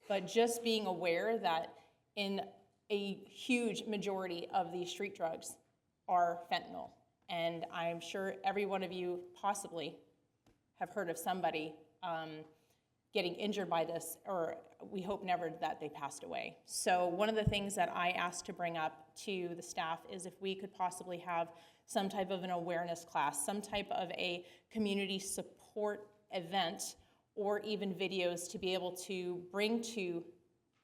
but just being aware that in a huge majority of these street drugs are fentanyl. And I'm sure every one of you possibly have heard of somebody getting injured by this, or we hope never that they passed away. So one of the things that I asked to bring up to the staff is if we could possibly have some type of an awareness class, some type of a community support event, or even videos to be able to bring to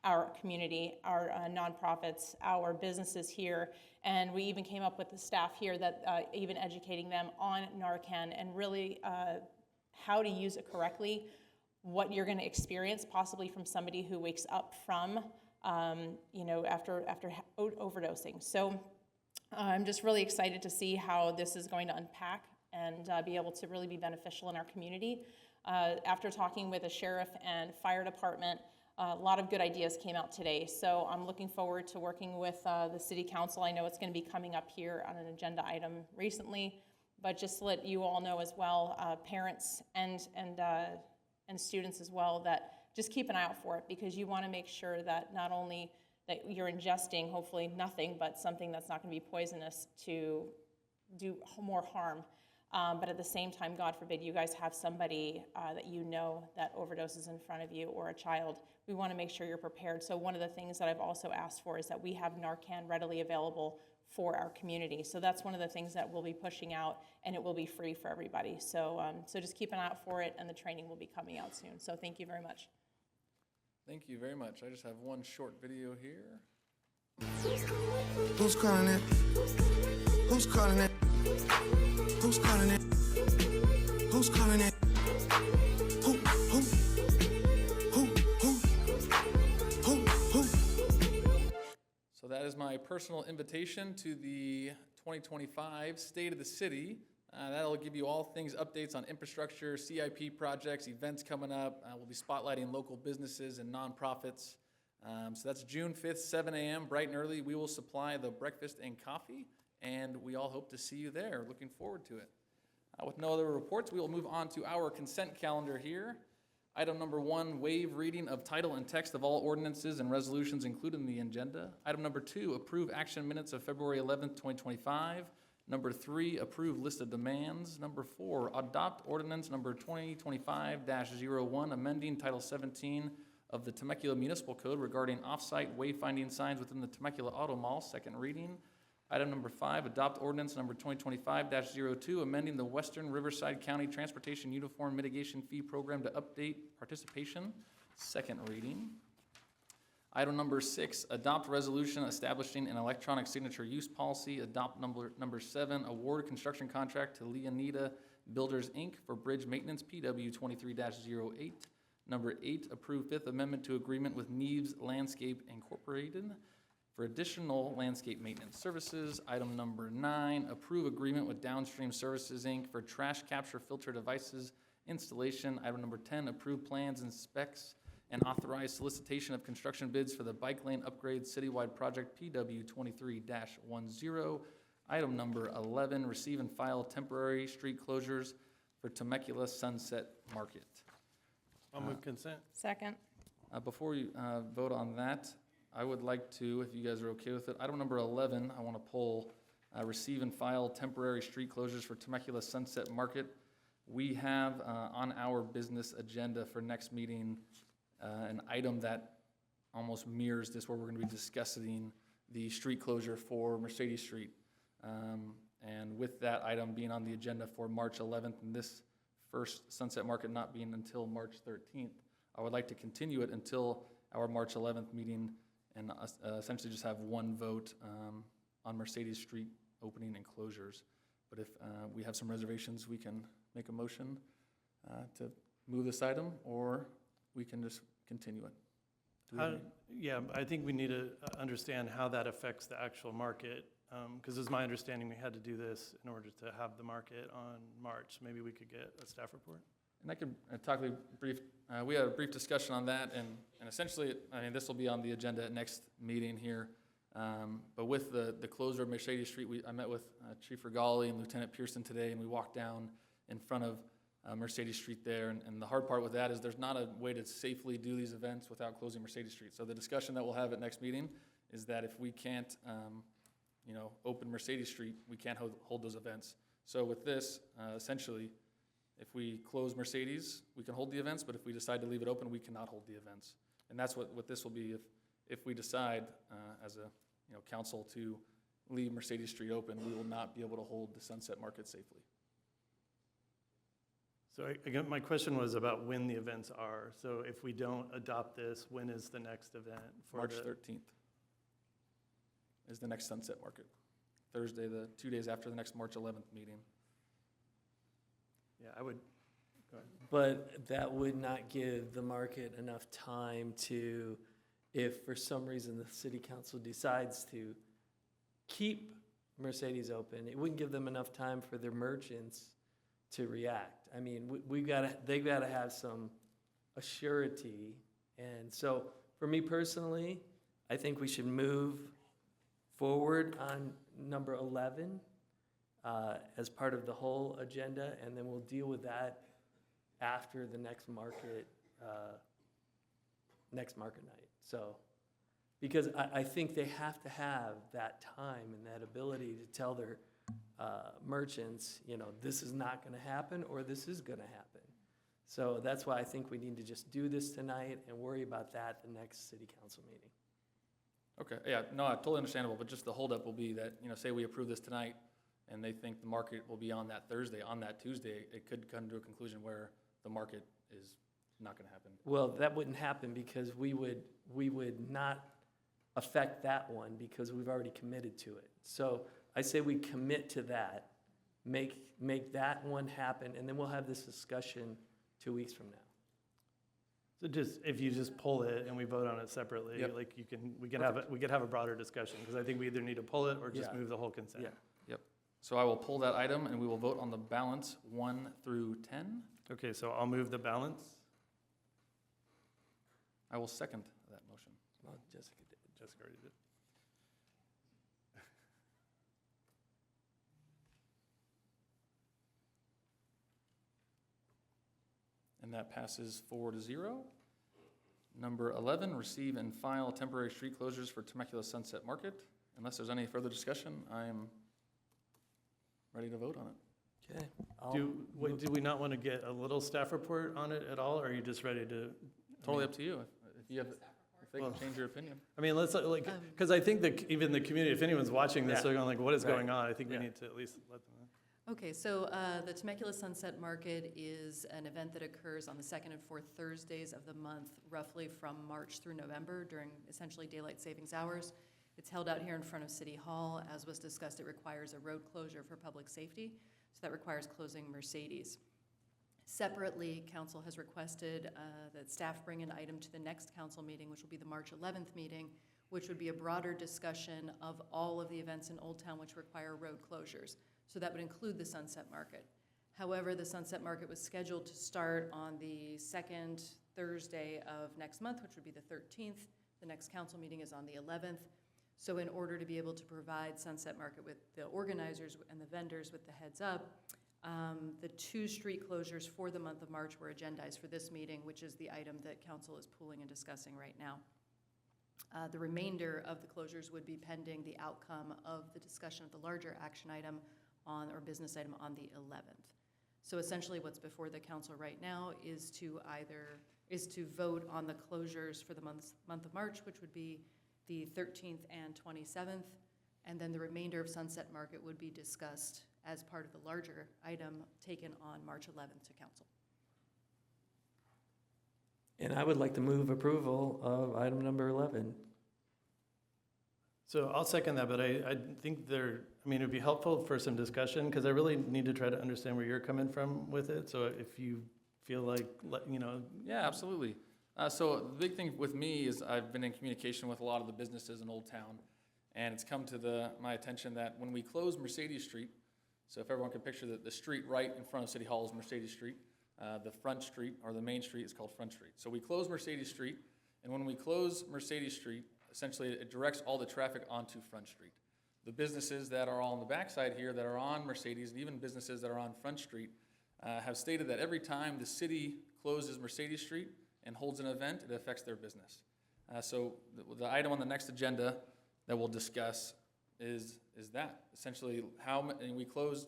our community, our nonprofits, our businesses here. And we even came up with the staff here that even educating them on Narcan and really how to use it correctly, what you're going to experience possibly from somebody who wakes up from, after overdosing. So I'm just really excited to see how this is going to unpack and be able to really be beneficial in our community. After talking with the sheriff and fire department, a lot of good ideas came out today. So I'm looking forward to working with the city council. I know it's going to be coming up here on an agenda item recently, but just to let you all know as well, parents and students as well, that just keep an eye out for it, because you want to make sure that not only that you're ingesting hopefully nothing but something that's not going to be poisonous to do more harm, but at the same time, God forbid, you guys have somebody that you know that overdoses in front of you, or a child. We want to make sure you're prepared. So one of the things that I've also asked for is that we have Narcan readily available for our community. So that's one of the things that we'll be pushing out, and it will be free for everybody. So just keep an eye out for it, and the training will be coming out soon. So thank you very much. Thank you very much. I just have one short video here. Who's calling it? Who's calling it? Who's calling it? Who's calling it? Who? So that is my personal invitation to the 2025 State of the City. That'll give you all things, updates on infrastructure, CIP projects, events coming up. We'll be spotlighting local businesses and nonprofits. So that's June 5th, 7 a.m., bright and early. We will supply the breakfast and coffee, and we all hope to see you there. Looking forward to it. With no other reports, we will move on to our consent calendar here. Item number 1, waive reading of title and text of all ordinances and resolutions included in the agenda. Item number 2, approve action minutes of February 11th, 2025. Number 3, approve list of demands. Number 4, adopt ordinance number 2025-01, amending Title 17 of the Temecula Municipal Code regarding off-site wayfinding signs within the Temecula Auto Mall, second reading. Item number 5, adopt ordinance number 2025-02, amending the Western Riverside County Transportation Uniform Mitigation Fee Program to update participation, second reading. Item number 6, adopt resolution establishing an electronic signature use policy. Adopt number 7, award construction contract to Leonida Builders, Inc. for bridge maintenance, PW 23-08. Number 8, approve Fifth Amendment to agreement with Neves Landscape Incorporated for additional landscape maintenance services. Item number 9, approve agreement with Downstream Services, Inc. for trash capture filter devices installation. Item number 10, approve plans and specs and authorize solicitation of construction bids for the bike lane upgrade citywide project, PW 23-10. Item number 11, receive and file temporary street closures for Temecula Sunset Market. I'll move consent. Second. Before you vote on that, I would like to, if you guys are okay with it, item number 11, I want to pull receive and file temporary street closures for Temecula Sunset Market. We have on our business agenda for next meeting an item that almost mirrors this, where we're going to be discussing the street closure for Mercedes Street. And with that item being on the agenda for March 11th and this first Sunset Market not being until March 13th, I would like to continue it until our March 11th meeting and essentially just have one vote on Mercedes Street opening and closures. But if we have some reservations, we can make a motion to move this item, or we can just continue it. Do we have any- Yeah, I think we need to understand how that affects the actual market, because it's my understanding we had to do this in order to have the market on March. Maybe we could get a staff report? And I could talk brief, we had a brief discussion on that, and essentially, I mean, this will be on the agenda at next meeting here. But with the closure of Mercedes Street, I met with Chief Regali and Lieutenant Pearson today, and we walked down in front of Mercedes Street there. And the hard part with that is there's not a way to safely do these events without closing Mercedes Street. So the discussion that we'll have at next meeting is that if we can't, open Mercedes Street, we can't hold those events. So with this, essentially, if we close Mercedes, we can hold the events, but if we decide to leave it open, we cannot hold the events. And that's what this will be if we decide as a council to leave Mercedes Street open, we will not be able to hold the Sunset Market safely. So again, my question was about when the events are. So if we don't adopt this, when is the next event? March 13th is the next Sunset Market. Thursday, the 2 days after the next March 11th meeting. Yeah, I would, go ahead. But that would not give the market enough time to, if for some reason the city council decides to keep Mercedes open, it wouldn't give them enough time for their merchants to react. I mean, they've gotta have some assurity. And so for me personally, I think we should move forward on number 11 as part of the whole agenda, and then we'll deal with that after the next market night. So, because I think they have to have that time and that ability to tell their merchants, this is not gonna happen or this is gonna happen. So that's why I think we need to just do this tonight and worry about that the next city council meeting. Okay, yeah, no, totally understandable, but just the holdup will be that, say we approve this tonight and they think the market will be on that Thursday, on that Tuesday, it could come to a conclusion where the market is not gonna happen. Well, that wouldn't happen because we would not affect that one because we've already committed to it. So I say we commit to that, make that one happen, and then we'll have this discussion 2 weeks from now. So if you just pull it and we vote on it separately, Yep. like we could have a broader discussion, because I think we either need to pull it or just Yeah. move the whole consent. Yeah. Yep. So I will pull that item and we will vote on the balance 1 through 10. Okay, so I'll move the balance. I will second that motion. Well, Jessica did. Jessica already did. And that passes 4-0. Number 11, receive and file temporary street closures for Temecula Sunset Market. Unless there's any further discussion, I am ready to vote on it. Okay. Do we not want to get a little staff report on it at all, or are you just ready to? Totally up to you. If you have, if they can change your opinion. I mean, let's because I think that even the community, if anyone's watching this, Yeah. they're going like, what is Right. going on? I think we Yeah. need to at least let them know. Okay, so the Temecula Sunset Market is an event that occurs on the second and fourth Thursdays of the month, roughly from March through November during essentially daylight savings hours. It's held out here in front of City Hall. As was discussed, it requires a road closure for public safety, so that requires closing Mercedes. Separately, council has requested that staff bring an item to the next council meeting, which will be the March 11th meeting, which would be a broader discussion of all of the events in Old Town which require road closures. So that would include the Sunset Market. However, the Sunset Market was scheduled to start on the second Thursday of next month, which would be the 13th. The next council meeting is on the 11th. So in order to be able to provide Sunset Market with the organizers and the vendors with the heads up, the 2 street closures for the month of March were agendized for this meeting, which is the item that council is pooling and discussing right now. The remainder of the closures would be pending the outcome of the discussion of the larger action item or business item on the 11th. So essentially what's before the council right now is to vote on the closures for the month of March, which would be the 13th and 27th, and then the remainder of Sunset Market would be discussed as part of the larger item taken on March 11th to council. And I would like to move approval of item number 11. So I'll second that, but I think it'd be helpful for some discussion, because I really need to try to understand where you're coming from with it. So if you feel like, Yeah, absolutely. So the big thing with me is I've been in communication with a lot of the businesses in Old Town, and it's come to my attention that when we close Mercedes Street, so if everyone can picture the street right in front of City Hall is Mercedes Street, the front street, or the main street, is called Front Street. So we close Mercedes Street, and when we close Mercedes Street, essentially it directs all the traffic onto Front Street. The businesses that are all on the backside here that are on Mercedes, and even businesses that are on Front Street, have stated that every time the city closes Mercedes Street and holds an event, it affects their business. So the item on the next agenda that we'll discuss is that. Essentially, and we closed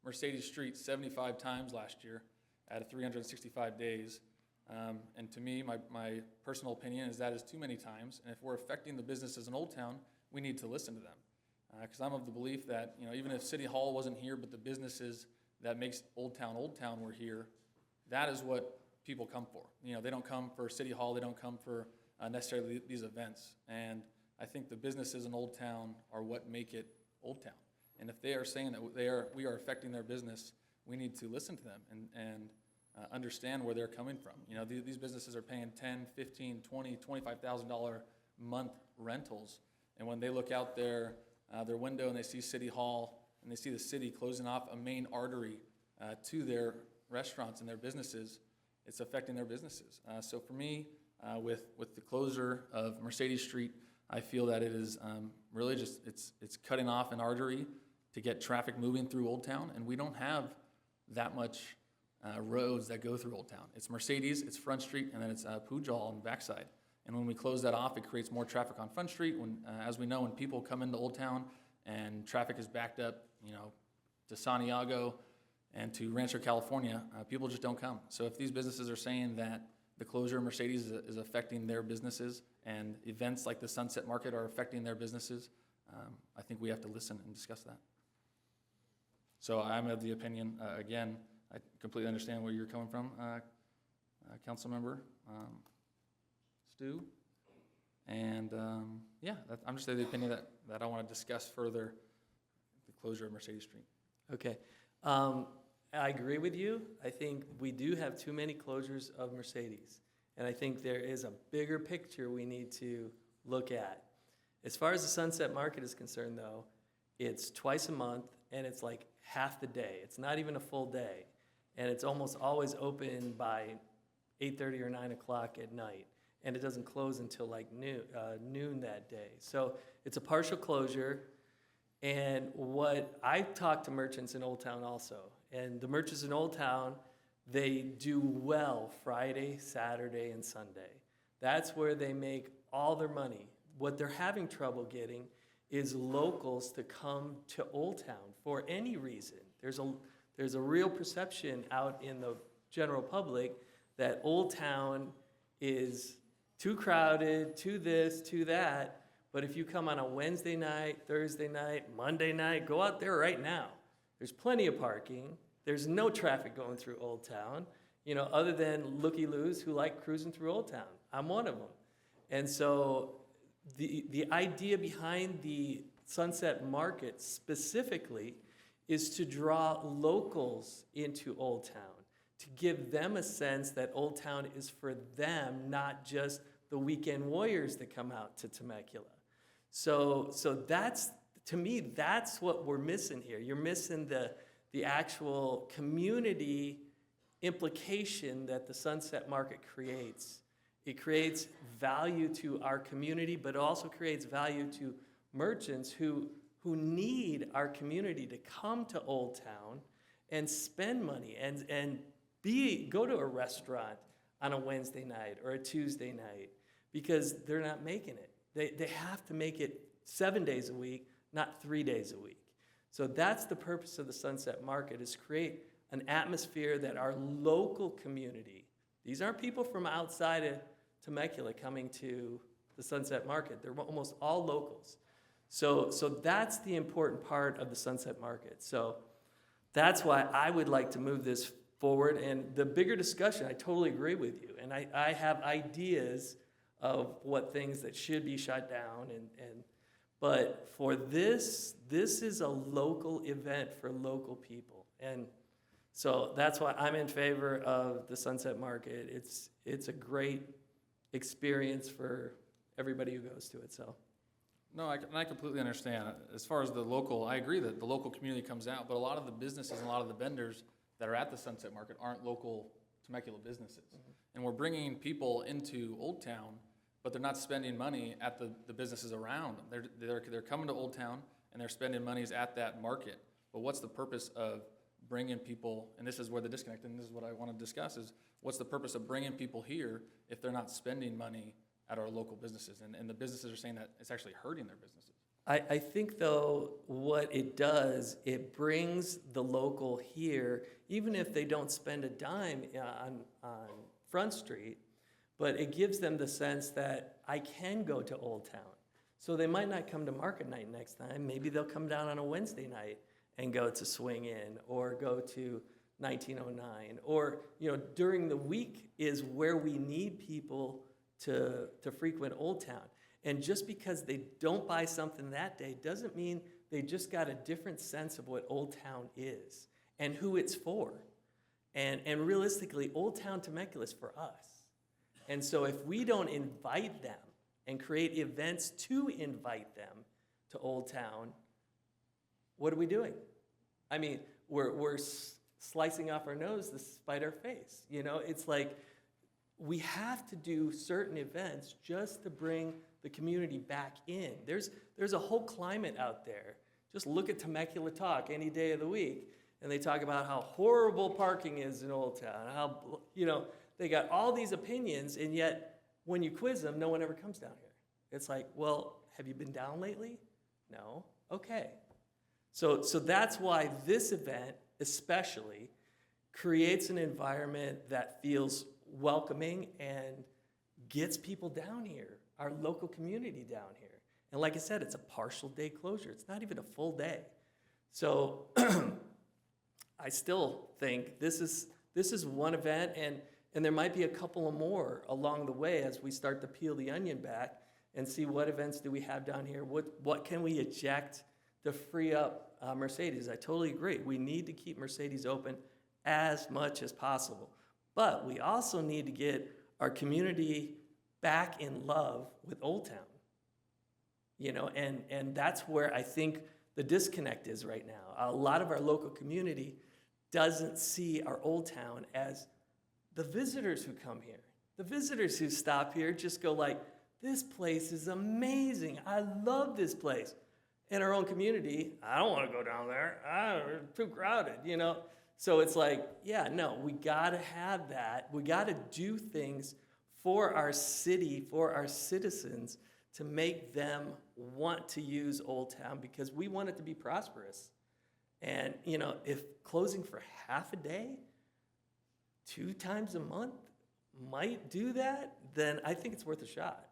Mercedes Street 75 times last year out of 365 days. And to me, my personal opinion is that is too many times. And if we're affecting the businesses in Old Town, we need to listen to them. Because I'm of the belief that, even if City Hall wasn't here, but the businesses that makes Old Town were here, that is what people come for. They don't come for City Hall, they don't come for necessarily these events. And I think the businesses in Old Town are what make it Old Town. And if they are saying that we are affecting their business, we need to listen to them and understand where they're coming from. These businesses are paying $10,000, $15,000, $20,000, $25,000 month rentals. And when they look out their window and they see City Hall and they see the city closing off a main artery to their restaurants and their businesses, it's affecting their businesses. So for me, with the closure of Mercedes Street, I feel that it is really just, it's cutting off an artery to get traffic moving through Old Town, and we don't have that much roads that go through Old Town. It's Mercedes, it's Front Street, and then it's Pujol on the backside. And when we close that off, it creates more traffic on Front Street. When, as we know, when people come into Old Town and traffic is backed up, to Santiago and to Rancho California, people just don't come. So if these businesses are saying that the closure of Mercedes is affecting their businesses and events like the Sunset Market are affecting their businesses, I think we have to listen and discuss that. So I'm of the opinion, again, I completely understand where you're coming from, Council Member Stu. And I'm just of the opinion that I want to discuss further the closure of Mercedes Street. Okay. I agree with you. I think we do have too many closures of Mercedes. And I think there is a bigger picture we need to look at. As far as the Sunset Market is concerned, though, it's twice a month, and it's like half the day. It's not even a full day. And it's almost always open by 8:30 or 9 o'clock at night. And it doesn't close until like noon that day. So it's a partial closure. And I've talked to merchants in Old Town also. And the merchants in Old Town, they do well Friday, Saturday, and Sunday. That's where they make all their money. What they're having trouble getting is locals to come to Old Town for any reason. There's a real perception out in the general public that Old Town is too crowded, too this, too that. But if you come on a Wednesday night, Thursday night, Monday night, go out there right now. There's plenty of parking. There's no traffic going through Old Town, other than looky-loos who like cruising through Old Town. I'm one of them. And so the idea behind the Sunset Market specifically is to draw locals into Old Town, to give them a sense that Old Town is for them, not just the weekend warriors that come out to Temecula. So that's, to me, that's what we're missing here. You're missing the actual community implication that the Sunset Market creates. It creates value to our community, but it also creates value to merchants who need our community to come to Old Town and spend money and go to a restaurant on a Wednesday night or a Tuesday night, because they're not making it. They have to make it 7 days a week, not 3 days a week. So that's the purpose of the Sunset Market, is create an atmosphere that our local community, these aren't people from outside of Temecula coming to the Sunset Market, they're almost all locals. So that's the important part of the Sunset Market. So that's why I would like to move this forward. And the bigger discussion, I totally agree with you. And I have ideas of what things that should be shut down. But for this is a local event for local people. And so that's why I'm in favor of the Sunset Market. It's a great experience for everybody who goes to it, so. No, I completely understand. As far as the local, I agree that the local community comes out, but a lot of the businesses and a lot of the vendors that are at the Sunset Market aren't local Temecula businesses. And we're bringing people into Old Town, but they're not spending money at the businesses around them. They're coming to Old Town and they're spending monies at that market. But what's the purpose of bringing people, and this is where the disconnect, and this is what I want to discuss, is what's the purpose of bringing people here if they're not spending money at our local businesses? And the businesses are saying that it's actually hurting their businesses. I think, though, what it does, it brings the local here, even if they don't spend a dime on Front Street, but it gives them the sense that I can go to Old Town. So they might not come to market night next time. Maybe they'll come down on a Wednesday night and go to Swing In or go to 1909. Or, during the week is where we need people to frequent Old Town. And just because they don't buy something that day doesn't mean they just got a different sense of what Old Town is and who it's for. And realistically, Old Town Temecula is for us. And so if we don't invite them and create events to invite them to Old Town, what are we doing? I mean, we're slicing off our nose to spite our face. It's like we have to do certain events just to bring the community back in. There's a whole climate out there. Just look at Temecula Talk any day of the week, and they talk about how horrible parking is in Old Town, how, they got all these opinions, and yet when you quiz them, no one ever comes down here. It's like, well, have you been down lately? No? Okay. So that's why this event especially creates an environment that feels welcoming and gets people down here, our local community down here. And like I said, it's a partial day closure. It's not even a full day. So I still think this is one event, and there might be a couple of more along the way as we start to peel the onion back and see what events do we have down here, what can we eject to free up Mercedes. I totally agree. We need to keep Mercedes open as much as possible. But we also need to get our community back in love with Old Town. And that's where I think the disconnect is right now. A lot of our local community doesn't see our Old Town as the visitors who come here. The visitors who stop here just go like, this place is amazing. I love this place. In our own community, I don't want to go down there. It's too crowded, So it's like, yeah, no, we got to have that. We got to do things for our city, for our citizens, to make them want to use Old Town because we want it to be prosperous. And, if closing for half a day, 2 times a month might do that, then I think it's worth a shot.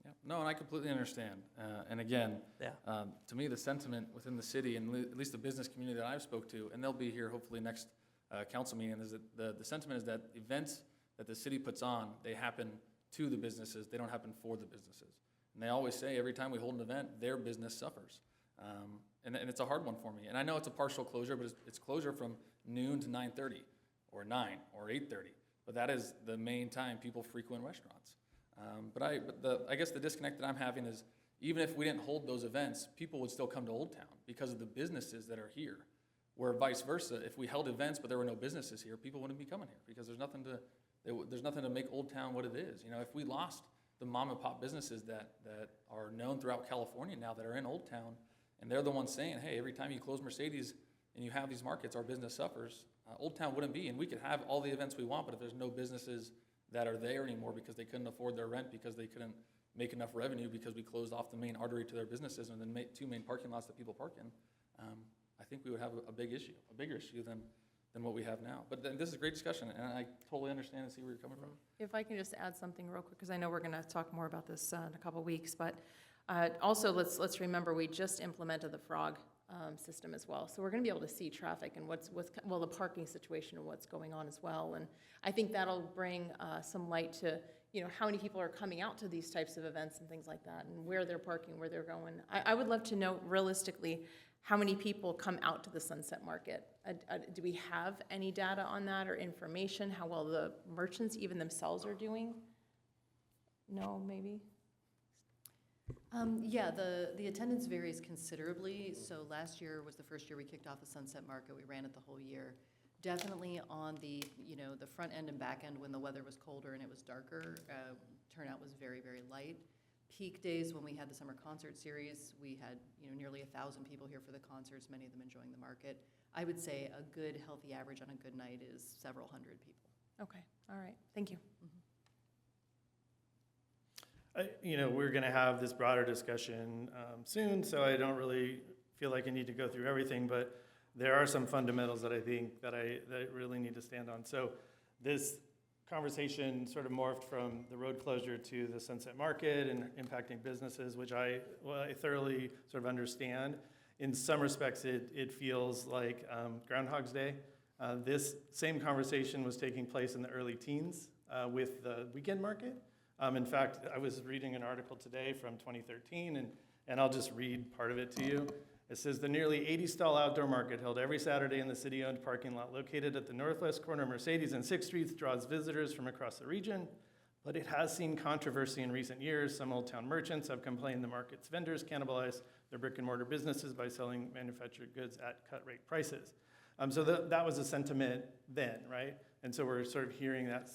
Yeah. No, and I completely understand. And again, to me, the sentiment within the city, and at least the business community that I've spoke to, and they'll be here hopefully next council meeting, is that the sentiment is that events that the city puts on, they happen to the businesses. They don't happen for the businesses. And they always say every time we hold an event, their business suffers. And it's a hard one for me. And I know it's a partial closure, but it's closure from noon to 9:30 or 9 or 8:30. But that is the main time people frequent restaurants. I guess the disconnect that I'm having is even if we didn't hold those events, people would still come to Old Town because of the businesses that are here. Where vice versa, if we held events but there were no businesses here, people wouldn't be coming here because there's nothing to make Old Town what it is. If we lost the mom and pop businesses that are known throughout California now that are in Old Town, and they're the ones saying, hey, every time you close Mercedes and you have these markets, our business suffers. Old Town wouldn't be, and we could have all the events we want, but if there's no businesses that are there anymore because they couldn't afford their rent, because they couldn't make enough revenue because we closed off the main artery to their businesses and then 2 main parking lots that people park in, I think we would have a bigger issue than what we have now. But then this is a great discussion, and I totally understand and see where you're coming from. If I can just add something real quick, because I know we're going to talk more about this in a couple weeks, but Also, let's remember, we just implemented the frog system as well. So we're going to be able to see traffic and well, the parking situation and what's going on as well. And I think that'll bring some light to, how many people are coming out to these types of events and things like that, and where they're parking, where they're going. I would love to know realistically how many people come out to the Sunset Market. Do we have any data on that or information, how well the merchants even themselves are doing? No, maybe? Yeah, the attendance varies considerably. So last year was the first year we kicked off the Sunset Market. We ran it the whole year. Definitely on the, the front end and back end when the weather was colder and it was darker, turnout was very, very light. Peak days when we had the summer concert series, we had, nearly 1,000 people here for the concerts, many of them enjoying the market. I would say a good, healthy average on a good night is several hundred people. Okay, all right, thank you. We're going to have this broader discussion soon, so I don't really feel like I need to go through everything, but there are some fundamentals that I think that I really need to stand on. So this conversation sort of morphed from the road closure to the Sunset Market and impacting businesses, which I thoroughly sort of understand. In some respects, it feels like Groundhog's Day. This same conversation was taking place in the early teens with the weekend market. In fact, I was reading an article today from 2013, and I'll just read part of it to you. It says, the nearly 80-stall outdoor market held every Saturday in the city-owned parking lot located at the northwest corner of Mercedes and 6th Streets draws visitors from across the region, but it has seen controversy in recent years. Some Old Town merchants have complained the market's vendors cannibalize their brick-and-mortar businesses by selling manufactured goods at cut-rate prices. So that was a sentiment then, right? And so we're sort of hearing that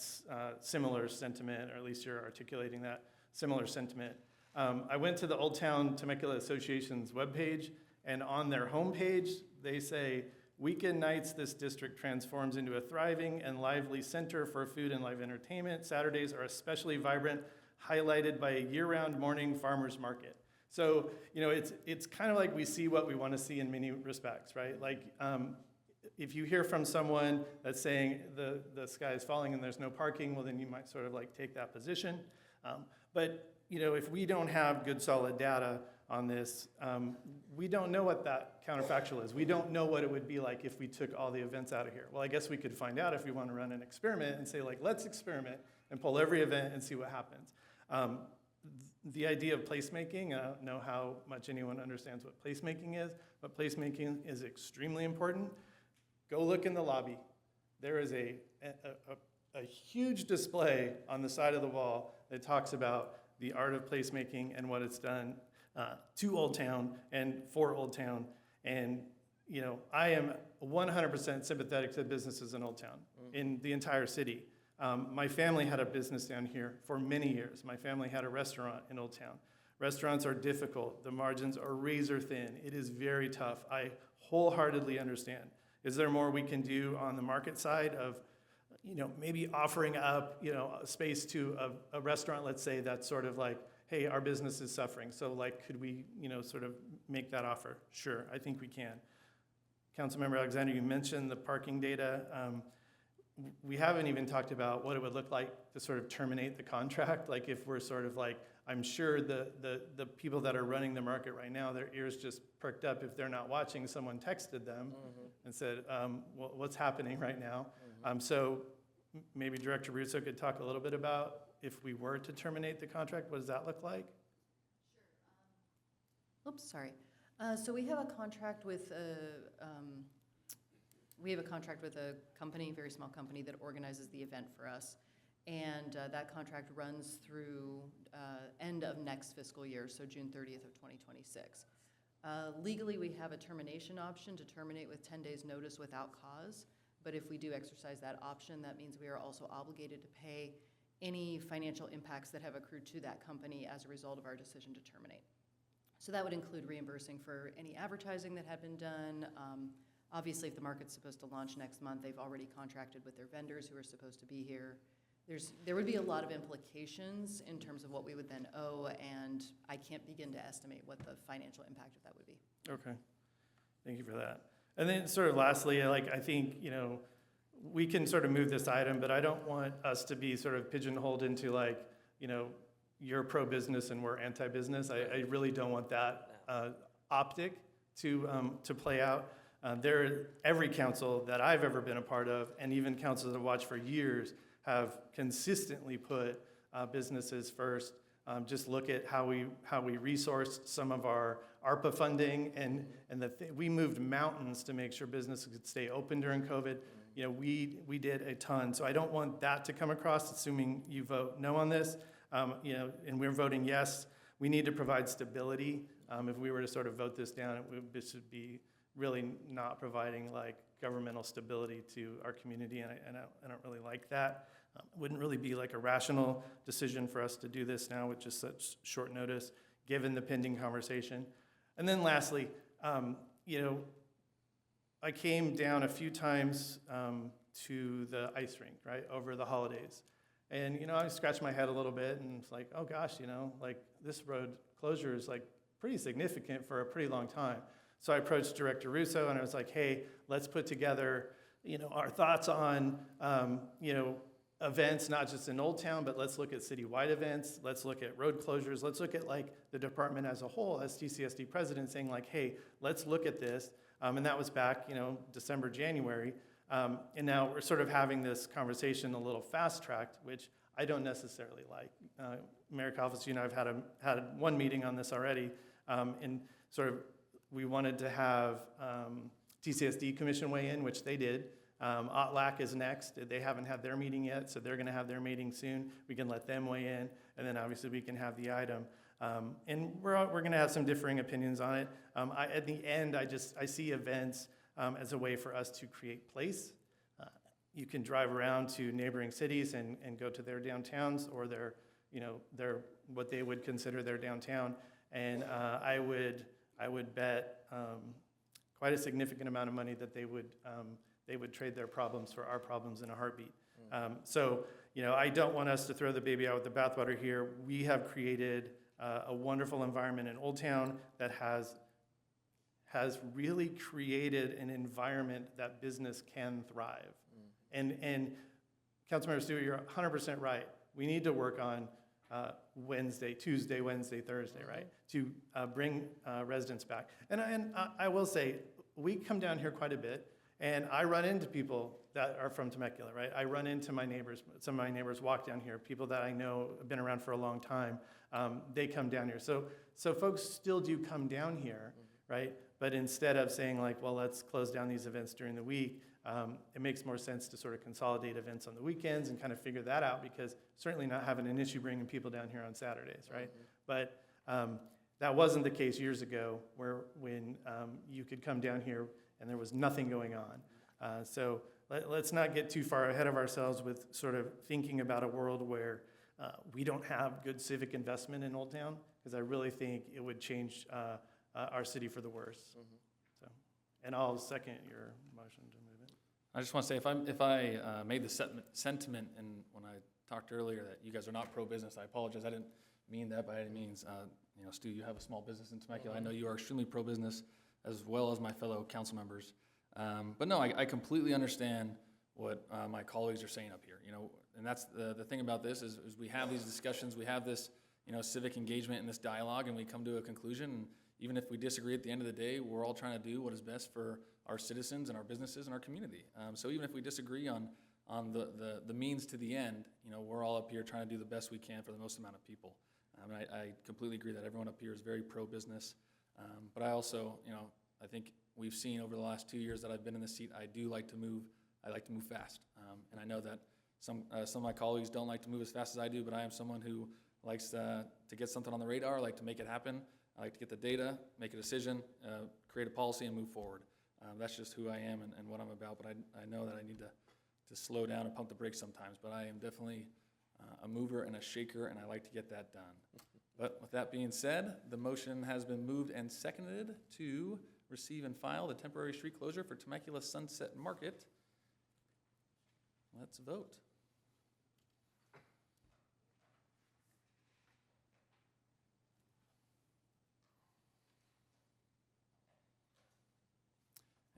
similar sentiment, or at least you're articulating that similar sentiment. I went to the Old Town Temecula Association's webpage, and on their homepage, they say, weekend nights, this district transforms into a thriving and lively center for food and live entertainment. Saturdays are especially vibrant, highlighted by a year-round morning farmers market. So, it's kind of like we see what we want to see in many respects, right? Like, if you hear from someone that's saying the sky is falling and there's no parking, well, then you might sort of like take that position. But if we don't have good solid data on this, we don't know what that counterfactual is. We don't know what it would be like if we took all the events out of here. Well, I guess we could find out if we want to run an experiment and say, like, let's experiment and pull every event and see what happens. The idea of placemaking, I don't know how much anyone understands what placemaking is, but placemaking is extremely important. Go look in the lobby. There is a huge display on the side of the wall that talks about the art of placemaking and what it's done to Old Town and for Old Town. And, I am 100% sympathetic to businesses in Old Town, in the entire city. My family had a business down here for many years. My family had a restaurant in Old Town. Restaurants are difficult. The margins are razor thin. It is very tough. I wholeheartedly understand. Is there more we can do on the market side of, maybe offering up, a space to a restaurant, let's say, that's sort of like, hey, our business is suffering. So like, could we, sort of make that offer? Sure, I think we can. Councilmember Alexander, you mentioned the parking data. We haven't even talked about what it would look like to sort of terminate the contract. Like if we're sort of like, I'm sure the people that are running the market right now, their ears just perked up if they're not watching. Someone texted them and said, what's happening right now? So maybe Director Russo could talk a little bit about if we were to terminate the contract, what does that look like? Sure. Oops, sorry. So we have a contract with a company, very small company, that organizes the event for us. And that contract runs through end of next fiscal year, so June 30th of 2026. Legally, we have a termination option to terminate with 10 days notice without cause. But if we do exercise that option, that means we are also obligated to pay any financial impacts that have accrued to that company as a result of our decision to terminate. So that would include reimbursing for any advertising that had been done. Obviously, if the market's supposed to launch next month, they've already contracted with their vendors who are supposed to be here. There would be a lot of implications in terms of what we would then owe, and I can't begin to estimate what the financial impact of that would be. Okay, thank you for that. And then sort of lastly, I think, we can sort of move this item, but I don't want us to be sort of pigeonholed into you're pro-business and we're anti-business. I really don't want that optic to play out. Every council that I've ever been a part of, and even councils I've watched for years, have consistently put businesses first. Just look at how we resourced some of our ARPA funding, and we moved mountains to make sure businesses could stay open during COVID. You know, we did a ton. So I don't want that to come across, assuming you vote no on this. You know, and we're voting yes. We need to provide stability. If we were to sort of vote this down, this would be really not providing like governmental stability to our community, and I don't really like that. It wouldn't really be like a rational decision for us to do this now with just such short notice, given the pending conversation. And then lastly, you know, I came down a few times to the ice rink, right, over the holidays. And, you know, I scratched my head a little bit and it's like, oh gosh, you know, like this road closure is like pretty significant for a pretty long time. So I approached Director Russo and I was like, hey, let's put together, you know, our thoughts on, you know, events, not just in Old Town, but let's look at citywide events. Let's look at road closures. Let's look at like the department as a whole, as TCSD president, saying like, hey, let's look at this. And that was back, you know, December, January. And now we're sort of having this conversation a little fast-tracked, which I don't necessarily like. Mayor Kalfas, you know, I've had one meeting on this already, and sort of we wanted to have TCSD Commission weigh in, which they did. OTLAC is next. They haven't had their meeting yet, so they're going to have their meeting soon. We can let them weigh in, and then obviously we can have the item. And we're going to have some differing opinions on it. At the end, I see events as a way for us to create place. You can drive around to neighboring cities and go to their downtowns or their, you know, their what they would consider their downtown. And I would bet quite a significant amount of money that they would trade their problems for our problems in a heartbeat. So, you know, I don't want us to throw the baby out with the bathwater here. We have created a wonderful environment in Old Town that has really created an environment that business can thrive. And Councilmember Stewart, you're 100% right. We need to work on Tuesday, Wednesday, Thursday, right? To bring residents back. And I will say, we come down here quite a bit, and I run into people that are from Temecula, right? I run into my neighbors. Some of my neighbors walk down here, people that I know have been around for a long time. They come down here. So folks still do come down here, right? But instead of saying like, well, let's close down these events during the week, it makes more sense to sort of consolidate events on the weekends and kind of figure that out, because certainly not having an issue bringing people down here on Saturdays, right? But that wasn't the case years ago when you could come down here and there was nothing going on. So let's not get too far ahead of ourselves with sort of thinking about a world where we don't have good civic investment in Old Town, because I really think it would change our city for the worse. So, and I'll second your motion to move it. I just want to say, if I made the sentiment, and when I talked earlier that you guys are not pro-business, I apologize. I didn't mean that by any means. You know, Stu, you have a small business in Temecula. I know you are extremely pro-business, as well as my fellow council members. But no, I completely understand what my colleagues are saying up here. You know, and that's the thing about this is we have these discussions, we have this, you know, civic engagement and this dialogue, and we come to a conclusion. And even if we disagree at the end of the day, we're all trying to do what is best for our citizens and our businesses and our community. So even if we disagree on the means to the end, you know, we're all up here trying to do the best we can for the most amount of people. I completely agree that everyone up here is very pro-business. But I also, you know, I think we've seen over the last 2 years that I've been in this seat, I like to move fast. And I know that some of my colleagues don't like to move as fast as I do, but I am someone who likes to get something on the radar, I like to make it happen. I like to get the data, make a decision, create a policy, and move forward. That's just who I am and what I'm about, but I know that I need to slow down and pump the brakes sometimes, but I am definitely a mover and a shaker, and I like to get that done. But with that being said, the motion has been moved and seconded to receive and file the temporary street closure for Temecula Sunset Market. Let's vote.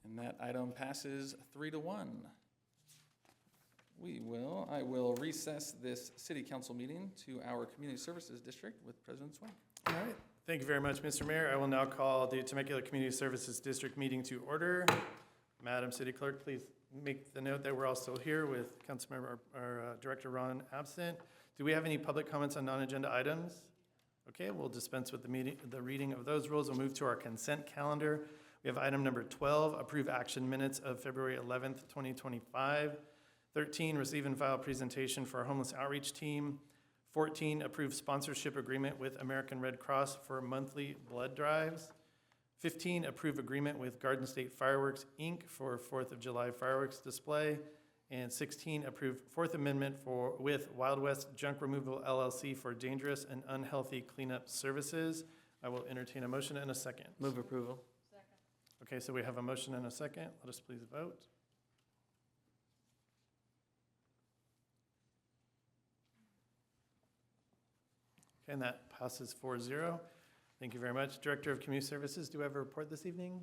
And that item passes 3-1. I will recess this city council meeting to our community services district with President Swing. All right. Thank you very much, Mr. Mayor. I will now call the Temecula Community Services District meeting to order. Madam City Clerk, please make the note that we're all still here with Councilmember, our Director Ron absent. Do we have any public comments on non-agenda items? Okay, we'll dispense with the reading of those rules. We'll move to our consent calendar. We have item number 12, approve action minutes of February 11th, 2025. 13, receive and file presentation for our homeless outreach team. 14, approve sponsorship agreement with American Red Cross for monthly blood drives. 15, approve agreement with Garden State Fireworks, Inc. for 4th of July fireworks display. And 16, approve Fourth Amendment with Wild West Junk Removal LLC for dangerous and unhealthy cleanup services. I will entertain a motion and a second. Move approval. Okay, so we have a motion and a second. Let us please vote. Okay, and that passes 4-0. Thank you very much. Director of Community Services, do we have a report this evening?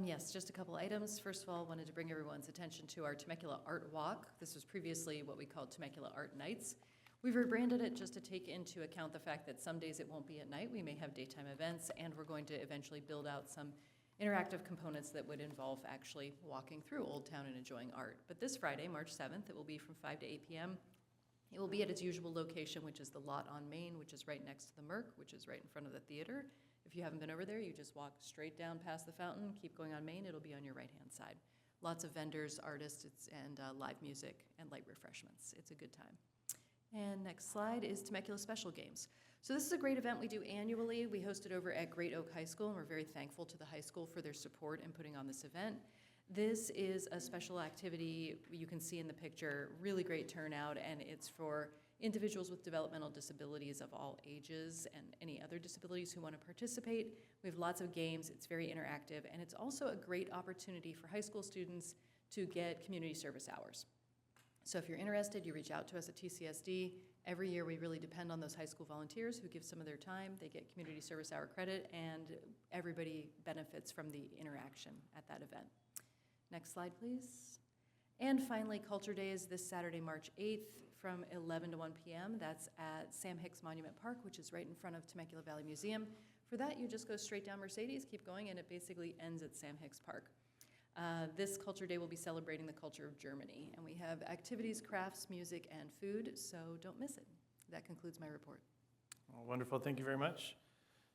Yes, just a couple items. First of all, wanted to bring everyone's attention to our Temecula Art Walk. This was previously what we called Temecula Art Nights. We've rebranded it just to take into account the fact that some days it won't be at night. We may have daytime events, and we're going to eventually build out some interactive components that would involve actually walking through Old Town and enjoying art. But this Friday, March 7th, it will be from 5 to 8 p.m. It will be at its usual location, which is the lot on Main, which is right next to the Merc, which is right in front of the theater. If you haven't been over there, you just walk straight down past the fountain, keep going on Main, it'll be on your right-hand side. Lots of vendors, artists, and live music and light refreshments. It's a good time. And next slide is Temecula Special Games. So this is a great event we do annually. We host it over at Great Oak High School, and we're very thankful to the high school for their support in putting on this event. This is a special activity you can see in the picture, really great turnout, and it's for individuals with developmental disabilities of all ages and any other disabilities who want to participate. We have lots of games, it's very interactive, and it's also a great opportunity for high school students to get community service hours. So if you're interested, you reach out to us at TCSD. Every year we really depend on those high school volunteers who give some of their time. They get community service hour credit, and everybody benefits from the interaction at that event. Next slide, please. And finally, Culture Day is this Saturday, March 8th from 11 to 1 p.m. That's at Sam Hicks Monument Park, which is right in front of Temecula Valley Museum. For that, you just go straight down Mercedes, keep going, and it basically ends at Sam Hicks Park. This Culture Day will be celebrating the culture of Germany, and we have activities, crafts, music, and food, so don't miss it. That concludes my report. Well, wonderful, thank you very much.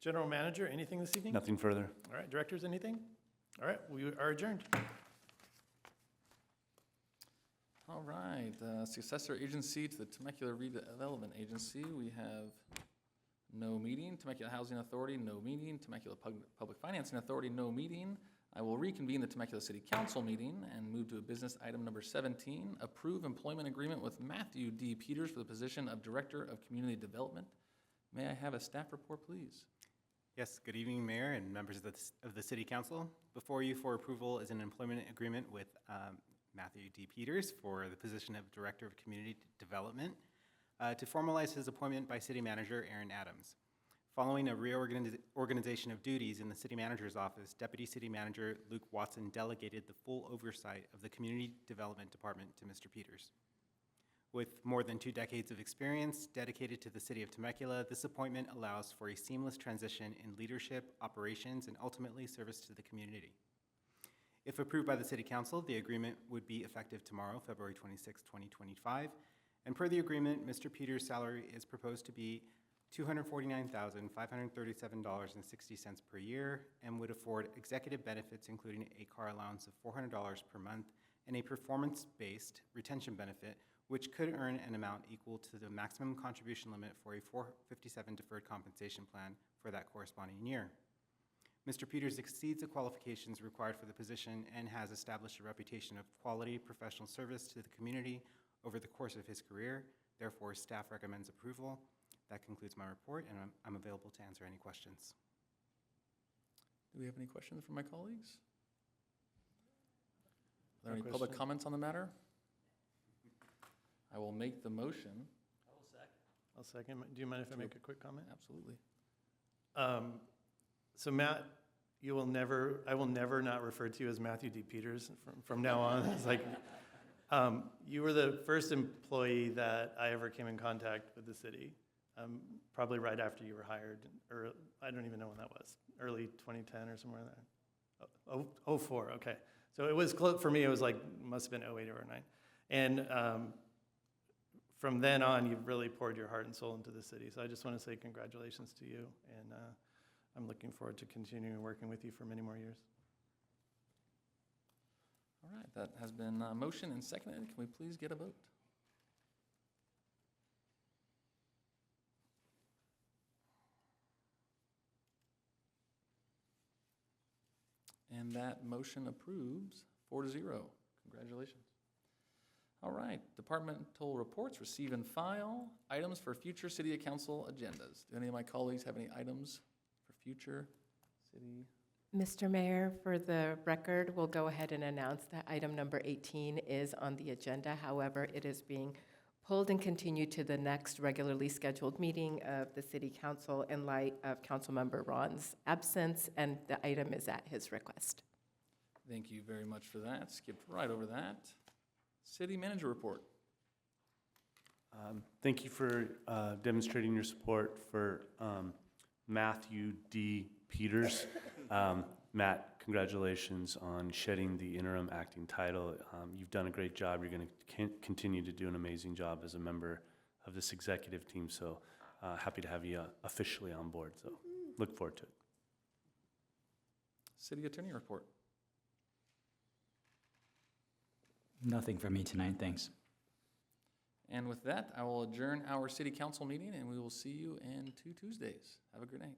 General Manager, anything this evening? Nothing further. All right, Directors, anything? All right, we are adjourned. All right, successor agency to the Temecula Redevelopment Agency, we have no meeting. Temecula Housing Authority, no meeting. Temecula Public Financing Authority, no meeting. I will reconvene the Temecula City Council meeting and move to a business item number 17, approve employment agreement with Matthew D. Peters for the position of Director of Community Development. May I have a staff report, please? Yes, good evening, Mayor and members of the City Council. Before you for approval is an employment agreement with Matthew D. Peters for the position of Director of Community Development to formalize his appointment by City Manager Aaron Adams. Following a reorganization of duties in the City Manager's office, Deputy City Manager Luke Watson delegated the full oversight of the Community Development Department to Mr. Peters. With more than 2 decades of experience dedicated to the City of Temecula, this appointment allows for a seamless transition in leadership, operations, and ultimately service to the community. If approved by the City Council, the agreement would be effective tomorrow, February 26, 2025. And per the agreement, Mr. Peters' salary is proposed to be $249,537.60 per year and would afford executive benefits, including a car allowance of $400 per month and a performance-based retention benefit, which could earn an amount equal to the maximum contribution limit for a 457 deferred compensation plan for that corresponding year. Mr. Peters exceeds the qualifications required for the position and has established a reputation of quality professional service to the community over the course of his career. Therefore, staff recommends approval. That concludes my report, and I'm available to answer any questions. Do we have any questions from my colleagues? Are there No any public question. comments on the matter? I will make the motion. I will second. I'll second. Do you mind if I make a quick comment? Absolutely. So Matt, I will never not refer to you as Matthew D. Peters from now on. It's like, You were the first employee that I ever came in contact with the city, probably right after you were hired, or I don't even know when that was, early 2010 or somewhere there. 04, okay. So it was close, for me, it was like, must have been 08 or 09. And from then on, you've really poured your heart and soul into the city. So I just want to say congratulations to you, and I'm looking forward to continuing working with you for many more years. All right, that has been motioned and seconded. Can we please get a vote? And that motion approves 4-0. Congratulations. All right, departmental reports, receive and file. Items for future city council agendas. Do any of my colleagues have any items for future city? Mr. Mayor, for the record, we'll go ahead and announce that item number 18 is on the agenda. However, it is being pulled and continued to the next regularly scheduled meeting of the City Council in light of Councilmember Ron's absence, and the item is at his request. Thank you very much for that. Skipped right over that. City manager report. Thank you for demonstrating your support for Matthew D. Peters. Matt, congratulations on shedding the interim acting title. You've done a great job. You're going to continue to do an amazing job as a member of this executive team. So happy to have you officially on board. So look forward to it. City attorney report. Nothing for me tonight, thanks. And with that, I will adjourn our city council meeting, and we will see you in 2 Tuesdays. Have a great night.